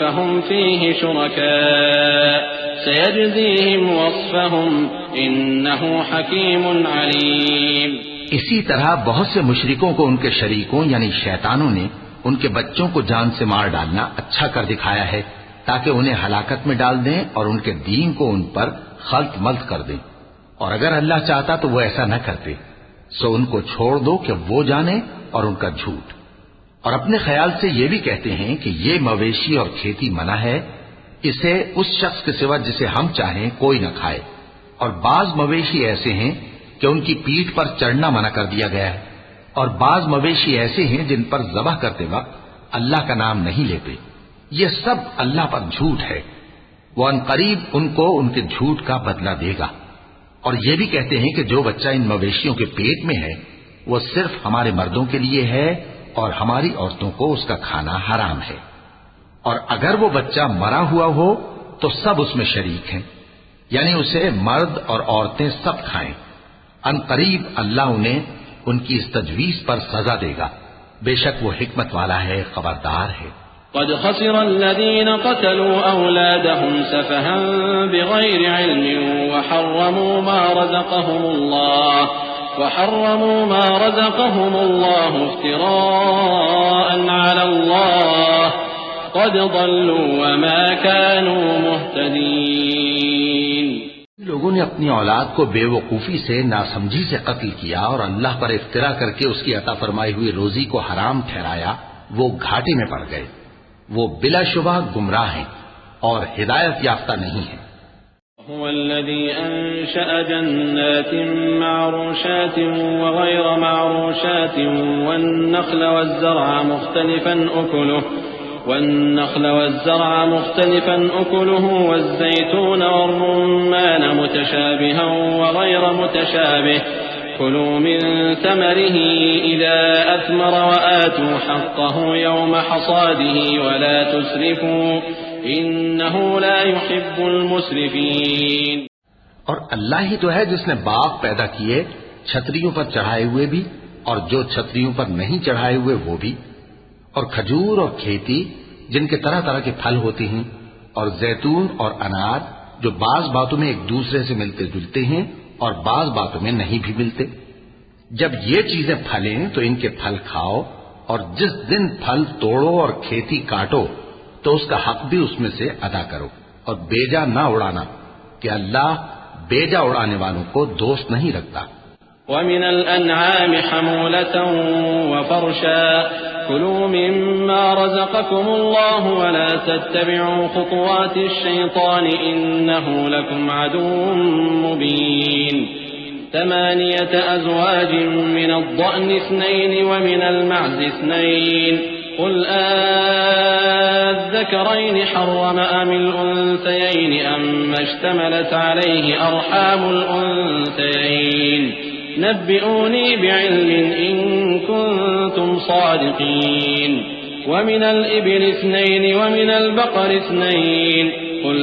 فهم فيه شركاء سيجزيهم وصفهم إنه حكيم عليم. اسی طرح بہت سے مشرکوں کو ان کے شریکوں یعنی شیطانوں نے ان کے بچوں کو جان سے مار ڈالنا اچھا کر دکھایا ہے تاکہ انہیں ہلاکت میں ڈال دیں اور ان کے دین کو ان پر خلط ملط کر دیں. اور اگر اللہ چاہتا تو وہ ایسا نہ کرتے. سو ان کو چھوڑ دو کہ وہ جانے اور ان کا جھوٹ. اور اپنے خیال سے یہ بھی کہتے ہیں کہ یہ مویشی اور کھیتی منع ہے، اسے اس شخص کے سوا جسے ہم چاہیں کوئی نہ کھائے. اور بعض مویشی ایسے ہیں کہ ان کی پیٹھ پر چڑھنا منع کر دیا گیا ہے اور بعض مویشی ایسے ہیں جن پر ذبح کرتے وقت اللہ کا نام نہیں لیتے. یہ سب اللہ پر جھوٹ ہے. وہ ان قریب ان کو ان کے جھوٹ کا بدلہ دے گا. اور یہ بھی کہتے ہیں کہ جو بچہ ان مویشیوں کے پیٹ میں ہے وہ صرف ہمارے مردوں کے لیے ہے اور ہماری عورتوں کو اس کا کھانا حرام ہے. اور اگر وہ بچہ مرا ہوا ہو تو سب اس میں شریک ہیں، یعنی اسے مرد اور عورتیں سب کھائیں. ان قریب اللہ انہیں ان کی اس تجویز پر سزا دے گا. بے شک وہ حکمت والا ہے، خبردار ہے. قد خسر الذين قتلوا أولادهم سفها بغير علم وحرموا ما رزقهم الله افتراء على الله قد ضلوا وما كانوا مهتدين. لوگوں نے اپنی اولاد کو بے وقوفی سے ناسمجھی سے قتل کیا اور اللہ پر افترا کر کے اس کی عطا فرمائی ہوئی روزی کو حرام ٹھہرایا. وہ گھاٹے میں پڑ گئے. وہ بلا شبہ گمراہ ہیں اور ہدایت یافتہ نہیں ہیں. هو الذي أنشأ جنات معروشات وغير معروشات والنخل والزرع مختلفا أكله والزيتون والرمان متشابها وغير متشابه كلوا من ثمره إذا أثمر وآتوا حقه يوم حصاده ولا تسرفوا إنه لا يحب المسرفين. اور اللہ ہی تو ہے جس نے باغ پیدا کیے، چھتریوں پر چڑھائے ہوئے بھی اور جو چھتریوں پر نہیں چڑھائے ہوئے وہ بھی، اور کھجور اور کھیتی جن کے طرح طرح کے پھل ہوتے ہیں، اور زیتون اور انار جو بعض باتوں میں ایک دوسرے سے ملتے جلتے ہیں اور بعض باتوں میں نہیں بھی ملتے۔ جب یہ چیزیں پھلیں تو ان کے پھل کھاؤ، اور جس دن پھل توڑو اور کھیتی کاٹو تو اس کا حق بھی اس میں سے ادا کرو، اور بیجا نہ اڑانا کہ اللہ بیجا اڑانے والوں کو دوست نہیں رکھتا۔ وَمِنَ الْأَنْعَامِ حَمُولَةً وَفَرْشًا كُلُوا مِمَّا رَزَقَكُمُ اللَّهُ وَلَا تَتَّبِعُوا خُطُوَاتِ الشَّيْطَانِ إِنَّهُ لَكُمْ عَدُوٌّ مُّبِينٌ 8 أزواج من الضأن 2 ومن المعز 2 قل الذكرين حرم أم الأنثيين أم اشتملت عليه أرحام الأنثيين نبئوني بعلم إن كنتم صادقين ومن الإبل 2 ومن البقر 2 قل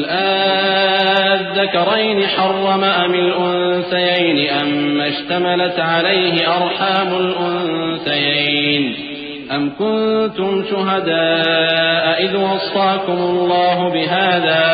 الذكرين حرم أم الأنثيين أم اشتملت عليه أرحام الأنثيين أم كنتم شهداء إذ وصاكم الله بهذا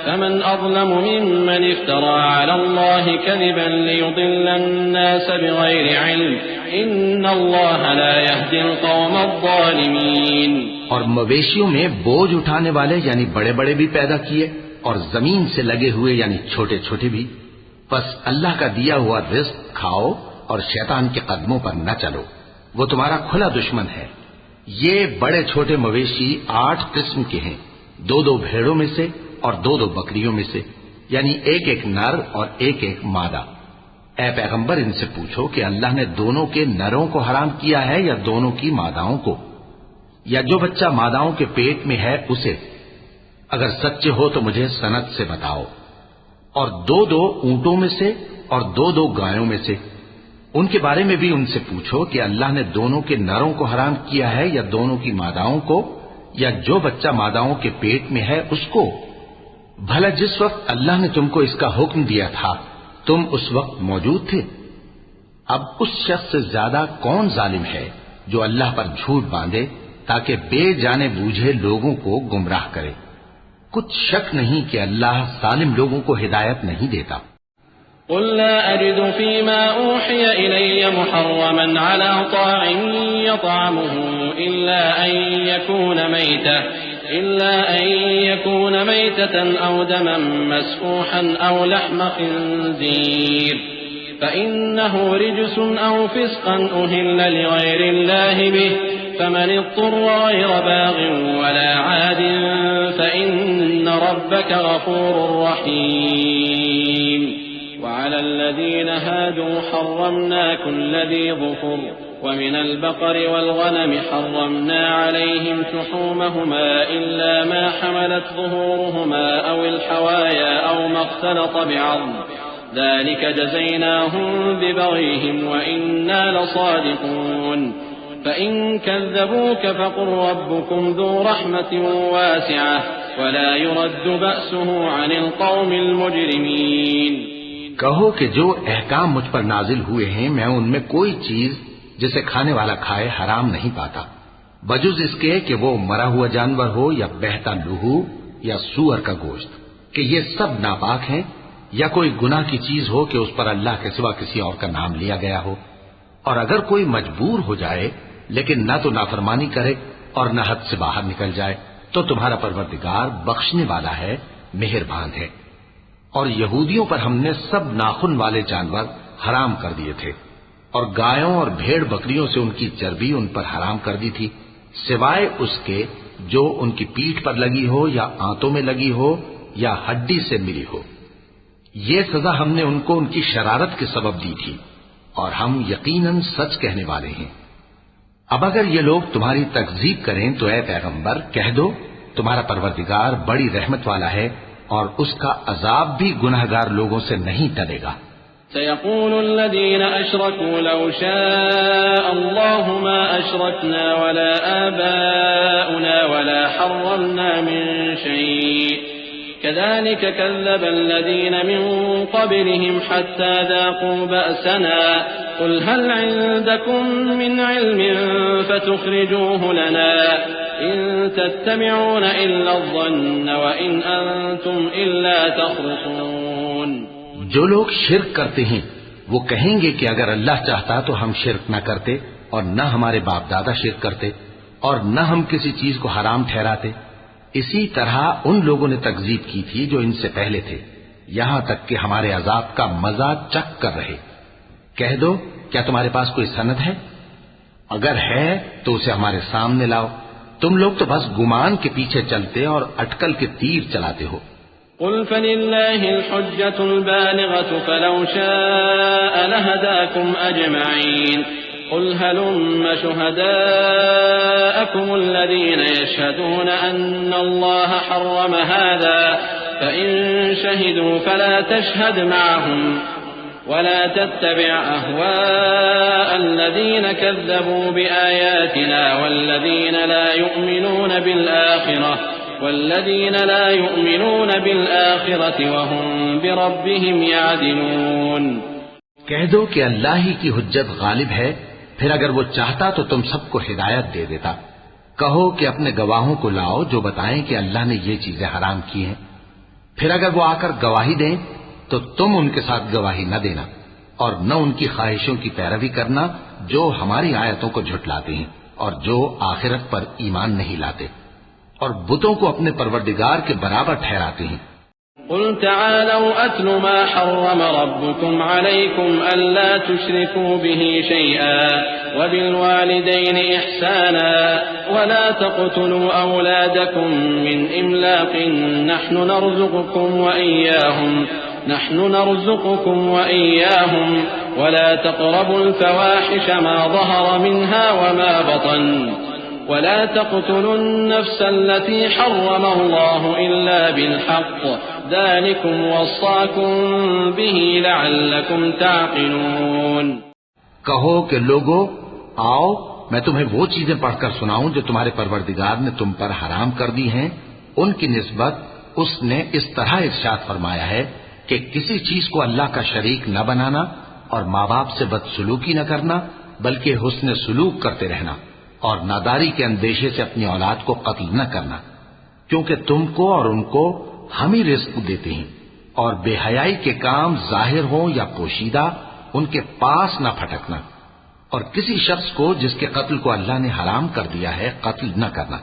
فمن أظلم ممن افترى على الله كذبا ليضل الناس بغير علم إن الله لا يهدي القوم الظالمين۔ اور مویشیوں میں بوجھ اٹھانے والے یعنی بڑے بڑے بھی پیدا کیے، اور زمین سے لگے ہوئے یعنی چھوٹے چھوٹے بھی۔ بس اللہ کا دیا ہوا رزق کھاؤ اور شیطان کے قدموں پر نہ چلو، وہ تمہارا کھلا دشمن ہے۔ یہ بڑے چھوٹے مویشی 8 قسم کے ہیں، 2 بھیڑوں میں سے اور 2 بکریوں میں سے، یعنی ایک نر اور ایک مادہ۔ اے پیغمبر ان سے پوچھو کہ اللہ نے دونوں کے نروں کو حرام کیا ہے یا دونوں کی ماداؤں کو، یا جو بچہ ماداؤں کے پیٹ میں ہے اسے؟ اگر سچے ہو تو مجھے سند سے بتاؤ۔ اور 2 اونٹوں میں سے اور 2 گایوں میں سے، ان کے بارے میں بھی ان سے پوچھو کہ اللہ نے دونوں کے نروں کو حرام کیا ہے یا دونوں کی ماداؤں کو، یا جو بچہ ماداؤں کے پیٹ میں ہے اس کو؟ بھلا جس وقت اللہ نے تم کو اس کا حکم دیا تھا تم اس وقت موجود تھے؟ اب اس شخص سے زیادہ کون ظالم ہے جو اللہ پر جھوٹ باندھے تاکہ بے جانے بوجھے لوگوں کو گمراہ کرے۔ کچھ شک نہیں کہ اللہ ظالم لوگوں کو ہدایت نہیں دیتا۔ قل لا أجد فيما أوحي إلي محرما على طاعم يطعمه إلا أن يكون ميتة أو دما مسفوحا أو لحم خنزير فإنه رجس أو فسقا أهل لغير الله به فمن اضطر غير باغ ولا عاد فإن ربك غفور رحيم وعلى الذين هادوا حرمنا كل ذي ظفر ومن البقر والغنم حرمنا عليهم شحومهما إلا ما حملت ظهورهما أو الحوايا أو ما اختلط بعظم ذلك جزيناهم ببغيهم وإنا لصادقون فإن كذبوك فقل ربكم ذو رحمة واسعة ولا يرد بأسه عن القوم المجرمين۔ کہو کہ جو احکام مجھ پر نازل ہوئے ہیں میں ان میں کوئی چیز جسے کھانے والا کھائے حرام نہیں پاتا، بجز اس کے کہ وہ مرا ہوا جانور ہو یا بہتا لہو یا سور کا گوشت، کہ یہ سب ناپاک ہیں، یا کوئی گناہ کی چیز ہو کہ اس پر اللہ کے سوا کسی اور کا نام لیا گیا ہو۔ اور اگر کوئی مجبور ہو جائے لیکن نہ تو نافرمانی کرے اور نہ حد سے باہر نکل جائے تو تمہارا پروردگار بخشنے والا ہے، مہربان ہے۔ اور یہودیوں پر ہم نے سب ناخن والے جانور حرام کر دیے تھے، اور گایوں اور بھیڑ بکریوں سے ان کی چربی ان پر حرام کر دی تھی، سوائے اس کے جو ان کی پیٹھ پر لگی ہو یا آنتوں میں لگی ہو یا ہڈی سے ملی ہو۔ یہ سزا ہم نے ان کو ان کی شرارت کے سبب دی تھی، اور ہم یقیناً سچ کہنے والے ہیں۔ اب اگر یہ لوگ تمہاری تکذیب کریں تو اے پیغمبر کہہ دو تمہارا پروردگار بڑی رحمت والا ہے، اور اس کا عذاب بھی گناہگار لوگوں سے نہیں ٹلے گا۔ سيقول الذين أشركوا لو شاء الله ما أشركنا ولا آباؤنا ولا حرمنا من شيء كذلك كذب الذين من قبلهم حتى ذاقوا بأسنا قل هل عندكم من علم فتخرجوه لنا إن تتبعون إلا الظن وإن أنتم إلا تخرصون. جو لوگ شرک کرتے ہیں وہ کہیں گے کہ اگر اللہ چاہتا تو ہم شرک نہ کرتے اور نہ ہمارے باپ دادا شرک کرتے اور نہ ہم کسی چیز کو حرام ٹھہراتے. اسی طرح ان لوگوں نے تکذیب کی تھی جو ان سے پہلے تھے، یہاں تک کہ ہمارے عذاب کا مزہ چکھ کر رہے. کہہ دو کیا تمہارے پاس کوئی سند ہے؟ اگر ہے تو اسے ہمارے سامنے لاؤ. تم لوگ تو بس گمان کے پیچھے چلتے اور اٹکل کے تیر چلاتے ہو. قل فلله الحجة البالغة فلو شاء لهداكم أجمعين. قل هلم شهداءكم الذين يشهدون أن الله حرم هذا فإن شهدوا فلا تشهد معهم ولا تتبع أهواء الذين كذبوا بآياتنا والذين لا يؤمنون بالآخرة وهم بربهم يعدلون. کہہ دو کہ اللہ ہی کی حجت غالب ہے، پھر اگر وہ چاہتا تو تم سب کو ہدایت دے دیتا. کہو کہ اپنے گواہوں کو لاؤ جو بتائیں کہ اللہ نے یہ چیزیں حرام کی ہیں. پھر اگر وہ آ کر گواہی دیں تو تم ان کے ساتھ گواہی نہ دینا اور نہ ان کی خواہشوں کی پیروی کرنا جو ہماری آیتوں کو جھٹلاتے ہیں اور جو آخرت پر ایمان نہیں لاتے اور بتوں کو اپنے پروردگار کے برابر ٹھہراتے ہیں. قل تعالوا أتل ما حرم ربكم عليكم ألا تشركوا به شيئا وبالوالدين إحسانا ولا تقتلوا أولادكم من إملاق نحن نرزقكم وإياهم ولا تقربوا الفواحش ما ظهر منها وما بطن ولا تقتلوا النفس التي حرم الله إلا بالحق ذلكم وصاكم به لعلكم تعقلون. کہو کہ لوگو آؤ میں تمہیں وہ چیزیں پڑھ کر سناؤں جو تمہارے پروردگار نے تم پر حرام کر دی ہیں. ان کی نسبت اس نے اس طرح ارشاد فرمایا ہے کہ کسی چیز کو اللہ کا شریک نہ بنانا اور ماں باپ سے بدسلوکی نہ کرنا بلکہ حسن سلوک کرتے رہنا اور ناداری کے اندیشے سے اپنی اولاد کو قتل نہ کرنا، کیونکہ تم کو اور ان کو ہم ہی رزق دیتے ہیں. اور بے حیائی کے کام ظاہر ہوں یا پوشیدہ ان کے پاس نہ پھٹکنا اور کسی شخص کو جس کے قتل کو اللہ نے حرام کر دیا ہے قتل نہ کرنا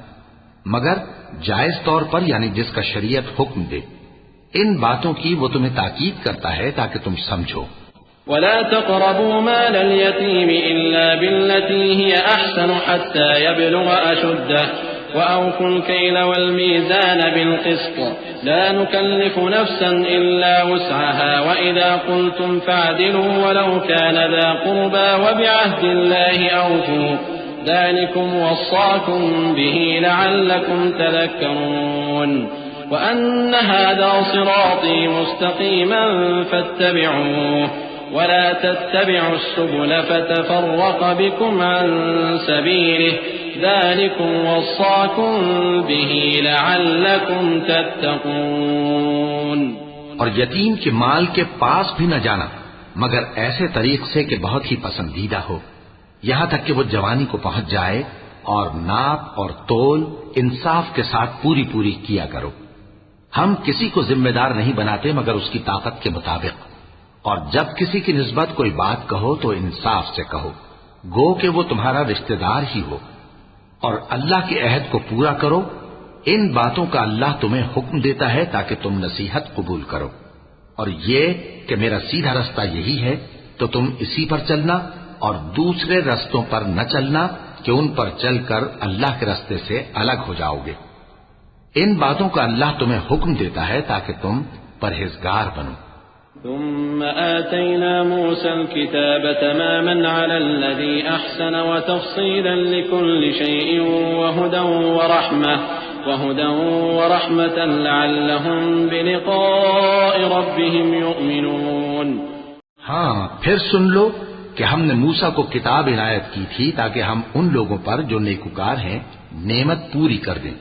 مگر جائز طور پر، یعنی جس کا شریعت حکم دے. ان باتوں کی وہ تمہیں تاکید کرتا ہے تاکہ تم سمجھو. ولا تقربوا مال اليتيم إلا بالتي هي أحسن حتى يبلغ أشده وأوفوا الكيل والميزان بالقسط لا نكلف نفسا إلا وسعها وإذا قلتم فاعدلوا ولو كان ذا قربى وبعهد الله أوفوا ذلكم وصاكم به لعلكم تذكرون. وأن هذا صراطي مستقيما فاتبعوه ولا تتبعوا السبل فتفرق بكم عن سبيله ذلكم وصاكم به لعلكم تتقون. اور یتیم کے مال کے پاس بھی نہ جانا مگر ایسے طریق سے کہ بہت ہی پسندیدہ ہو، یہاں تک کہ وہ جوانی کو پہنچ جائے، اور ناپ اور تول انصاف کے ساتھ پوری پوری کیا کرو. ہم کسی کو ذمہ دار نہیں بناتے مگر اس کی طاقت کے مطابق، اور جب کسی کی نسبت کوئی بات کہو تو انصاف سے کہو، گو کہ وہ تمہارا رشتہ دار ہی ہو، اور اللہ کے عہد کو پورا کرو. ان باتوں کا اللہ تمہیں حکم دیتا ہے تاکہ تم نصیحت قبول کرو. اور یہ کہ میرا سیدھا رستہ یہی ہے تو تم اسی پر چلنا اور دوسرے رستوں پر نہ چلنا کہ ان پر چل کر اللہ کے رستے سے الگ ہو جاؤ گے. ان باتوں کا اللہ تمہیں حکم دیتا ہے تاکہ تم پرہیزگار بنو. ثم آتينا موسى الكتاب تماما على الذي أحسن وتفصيلا لكل شيء وهدى ورحمة لعلهم بلقاء ربهم يؤمنون. ہاں پھر سن لو کہ ہم نے موسیٰ کو کتاب عنایت کی تھی تاکہ ہم ان لوگوں پر جو نیکوکار ہیں نعمت پوری کر دیں،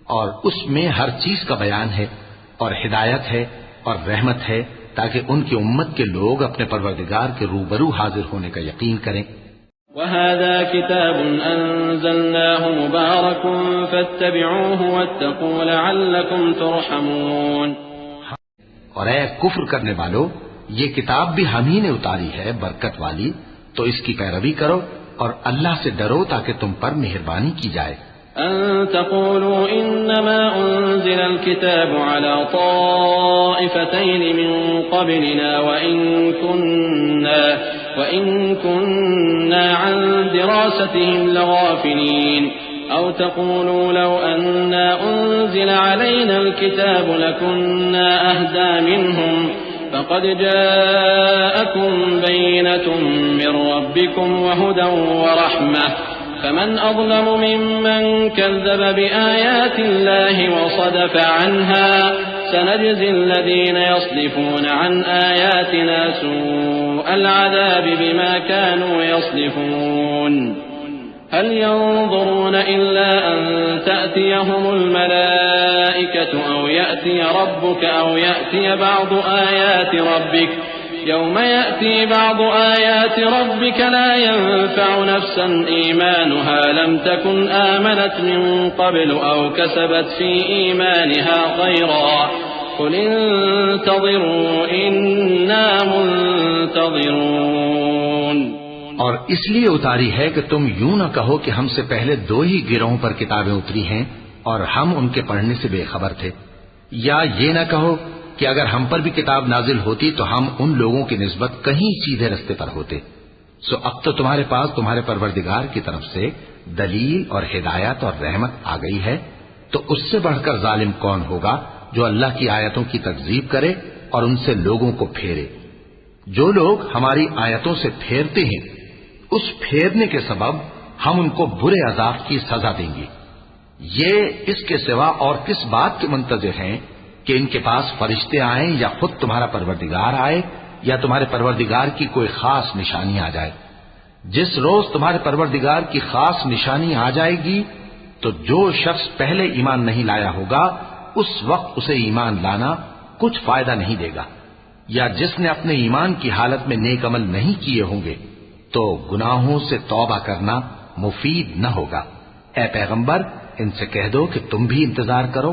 اور اس میں ہر چیز کا بیان ہے اور ہدایت ہے اور رحمت ہے تاکہ ان کی امت کے لوگ اپنے پروردگار کے روبرو حاضر ہونے کا یقین کریں. وهذا كتاب أنزلناه مبارك فاتبعوه واتقوا لعلكم ترحمون. اور اے کفر کرنے والو، یہ کتاب بھی ہم ہی نے اتاری ہے برکت والی، تو اس کی پیروی کرو اور اللہ سے ڈرو تاکہ تم پر مہربانی کی جائے. أن تقولوا إنما أنزل الكتاب على طائفتين من قبلنا وإن كنا عن دراستهم لغافلين أو تقولوا لو أنا أنزل علينا الكتاب لكنا أهدى منهم فقد جاءكم بينة من ربكم وهدى ورحمة فمن أظلم ممن كذب بآيات الله وصدف عنها سنجزي الذين يصدفون عن آياتنا سوء العذاب بما كانوا يصدفون. هل ينظرون إلا أن تأتيهم الملائكة أو يأتي ربك أو يأتي بعض آيات ربك يوم يأتي بعض آيات ربك لا ينفع نفسا إيمانها لم تكن آمنت من قبل أو كسبت في إيمانها خيرا قل انتظروا إنا منتظرون. اور اس لیے اتاری ہے کہ تم یوں نہ کہو کہ ہم سے پہلے 2 ہی گروہوں پر کتابیں اتری ہیں اور ہم ان کے پڑھنے سے بے خبر تھے، یا یہ نہ کہو کہ اگر ہم پر بھی کتاب نازل ہوتی تو ہم ان لوگوں کی نسبت کہیں سیدھے رستے پر ہوتے. سو اب تو تمہارے پاس تمہارے پروردگار کی طرف سے دلیل اور ہدایت اور رحمت آ گئی ہے، تو اس سے بڑھ کر ظالم کون ہوگا جو اللہ کی آیتوں کی تکذیب کرے اور ان سے لوگوں کو پھیرے. جو لوگ ہماری آیتوں سے پھیرتے ہیں اس پھیرنے کے سبب ہم ان کو برے عذاب کی سزا دیں گے. یہ اس کے سوا اور کس بات کے منتظر ہیں کہ ان کے پاس فرشتے آئیں یا خود تمہارا پروردگار آئے یا تمہارے پروردگار کی کوئی خاص نشانی آ جائے. جس روز تمہارے پروردگار کی خاص نشانی آ جائے گی تو جو شخص پہلے ایمان نہیں لایا ہوگا اس وقت اسے ایمان لانا کچھ فائدہ نہیں دے گا، یا جس نے اپنے ایمان کی حالت میں نیک عمل نہیں کیے ہوں گے تو گناہوں سے توبہ کرنا مفید نہ ہوگا. اے پیغمبر ان سے کہہ دو کہ تم بھی انتظار کرو،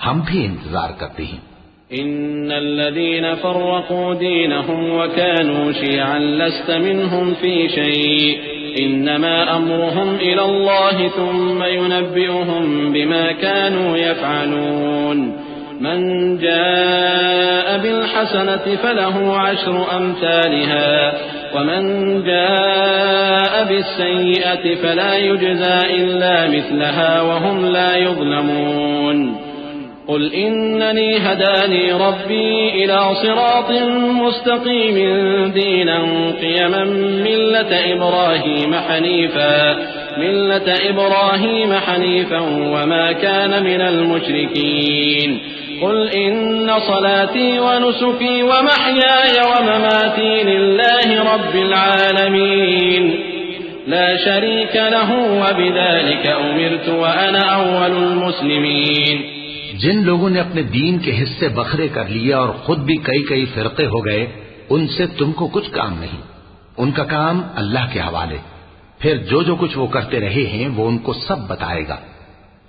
ہم بھی انتظار کرتے ہیں. إن الذين فرقوا دينهم وكانوا شيعا لست منهم في شيء إنما أمرهم إلى الله ثم ينبئهم بما كانوا يفعلون. من جاء بالحسنة فله 10 أمثالها ومن جاء بالسيئة فلا يجزى إلا مثلها وهم لا يظلمون. قل إنني هداني ربي إلى صراط مستقيم دينا قيما ملة إبراهيم حنيفا وما كان من المشركين. قل إن صلاتي ونسكي ومحياي ومماتي لله رب العالمين لا شريك له وبذلك أمرت وأنا أول المسلمين. جن لوگوں نے اپنے دین کے حصے بکھرے کر لیے اور خود بھی کئی فرقے ہو گئے ان سے تم کو کچھ کام نہیں، ان کا کام اللہ کے حوالے. پھر جو کچھ وہ کرتے رہے ہیں وہ ان کو سب بتائے گا.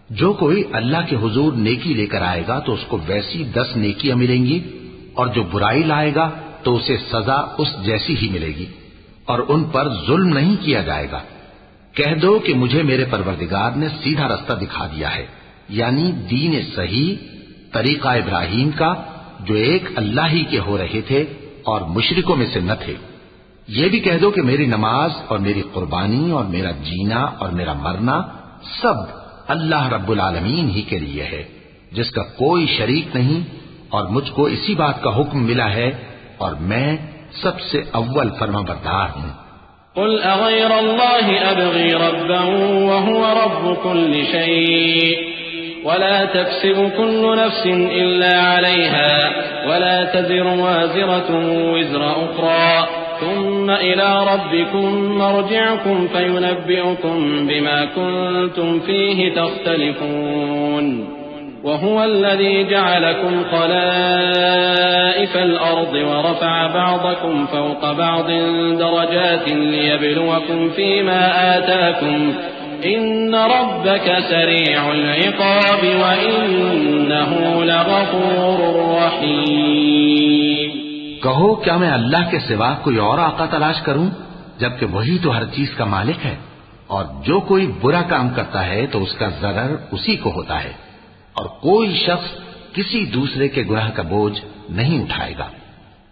جو کوئی اللہ کے حضور نیکی لے کر آئے گا تو اس کو ویسی 10 نیکیاں ملیں گی، اور جو برائی لائے گا تو اسے سزا اس جیسی ہی ملے گی، اور ان پر ظلم نہیں کیا جائے گا. کہہ دو کہ مجھے میرے پروردگار نے سیدھا رستہ دکھا دیا ہے، یعنی دین صحیح، طریقہ ابراہیم کا جو ایک اللہ ہی کے ہو رہے تھے اور مشرکوں میں سے نہ تھے. یہ بھی کہہ دو کہ میری نماز اور میری قربانی اور میرا جینا اور میرا مرنا سب اللہ رب العالمین ہی کے لیے ہے جس کا کوئی شریک نہیں، اور مجھ کو اسی بات کا حکم ملا ہے اور میں سب سے اول فرما بردار ہوں. قل اغير الله ابغي ربا وهو رب كل شيء ولا تكسب كل نفس الا عليها ولا تزر وازرة وزر اخرى ثم الى ربكم مرجعكم فينبئكم بما كنتم فيه تختلفون. وهو الذي جعلكم خلائف الأرض ورفع بعضكم فوق بعض درجات ليبلوكم فيما آتاكم إن ربك سريع العقاب وإنه لغفور رحيم. کہو کیا میں اللہ کے سوا کوئی اور آقا تلاش کروں جبکہ وہی تو ہر چیز کا مالک ہے، اور جو کوئی برا کام کرتا ہے تو اس کا ضرر اسی کو ہوتا ہے، اور کوئی شخص کسی دوسرے کے گناہ کا بوجھ نہیں اٹھائے گا.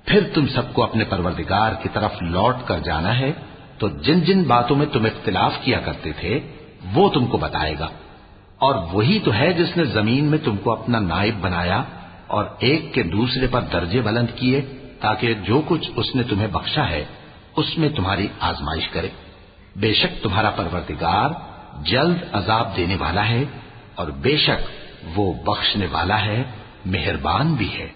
پھر تم سب کو اپنے پروردگار کی طرف لوٹ کر جانا ہے، تو جن جن باتوں میں تم اختلاف کیا کرتے تھے وہ تم کو بتائے گا. اور وہی تو ہے جس نے زمین میں تم کو اپنا نائب بنایا اور ایک کے دوسرے پر درجے بلند کیے تاکہ جو کچھ اس نے تمہیں بخشا ہے اس میں تمہاری آزمائش کرے. بے شک تمہارا پروردگار جلد عذاب دینے والا ہے، اور بے شک وہ بخشنے والا ہے، مہربان بھی ہے.